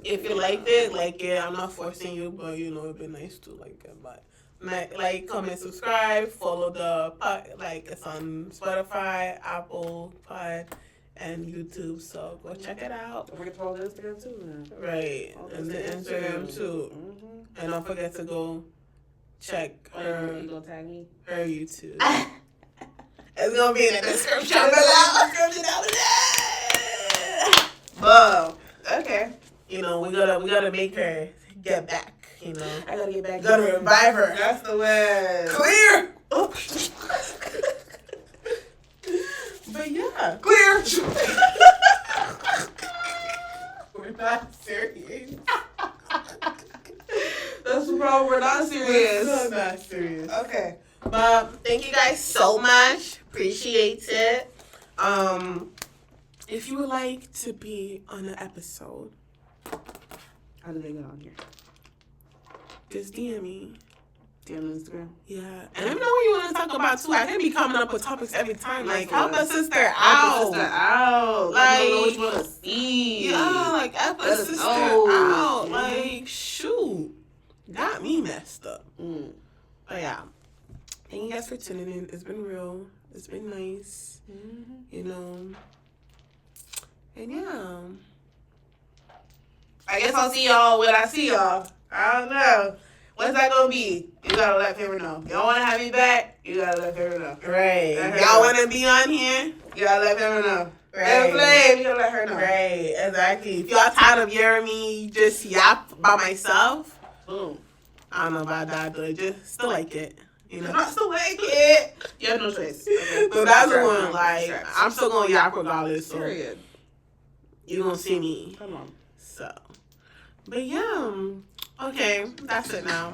if you liked it, like it. I'm not forcing you, but you know, it'd be nice to like it. But like, comment, subscribe, follow the pod. Like, it's on Spotify, Apple Pod, and YouTube. So go check it out. Don't forget to follow the Instagram too, man. Right, and the Instagram too. And don't forget to go check her. You gonna tag me? Her YouTube. It's gonna be in the description below. gotta make her get back. You know, I gotta get back. Gotta revive her. That's the word. Clear. But yeah, Clear. we're not serious. That's the problem. We're not serious. We're not serious. Okay. But thank you guys so much. Appreciate it. If you would like to be on an episode, How do they get on here? just DM me. DM on Instagram. Yeah. And let me know what you want to talk about too. I can be coming up with topics every time. Like, help a sister out. Like, I don't know what you want to see. Yeah, like, help a sister out. Like, shoot. Got me messed up. But yeah. Thank you guys for tuning in. It's been real. It's been nice. You know. And yeah. I guess I'll see y'all when I see y'all. I don't know. What's that gonna be? You gotta let Karin know. You don't wanna have me back? You gotta let Karin know. Right. Y'all wanna be on here? You gotta let Karin know. Right. Flame, you gotta let her know. Right, exactly. If y'all tired of hearing me just yap by myself, Boom. I don't know about that, but just still like it. You know? I still like it. You have no choice. Okay. So that's the one, like, I'm still gonna yap regardless, so Period. you gonna see me. Come on. So, but yeah, okay, that's it now.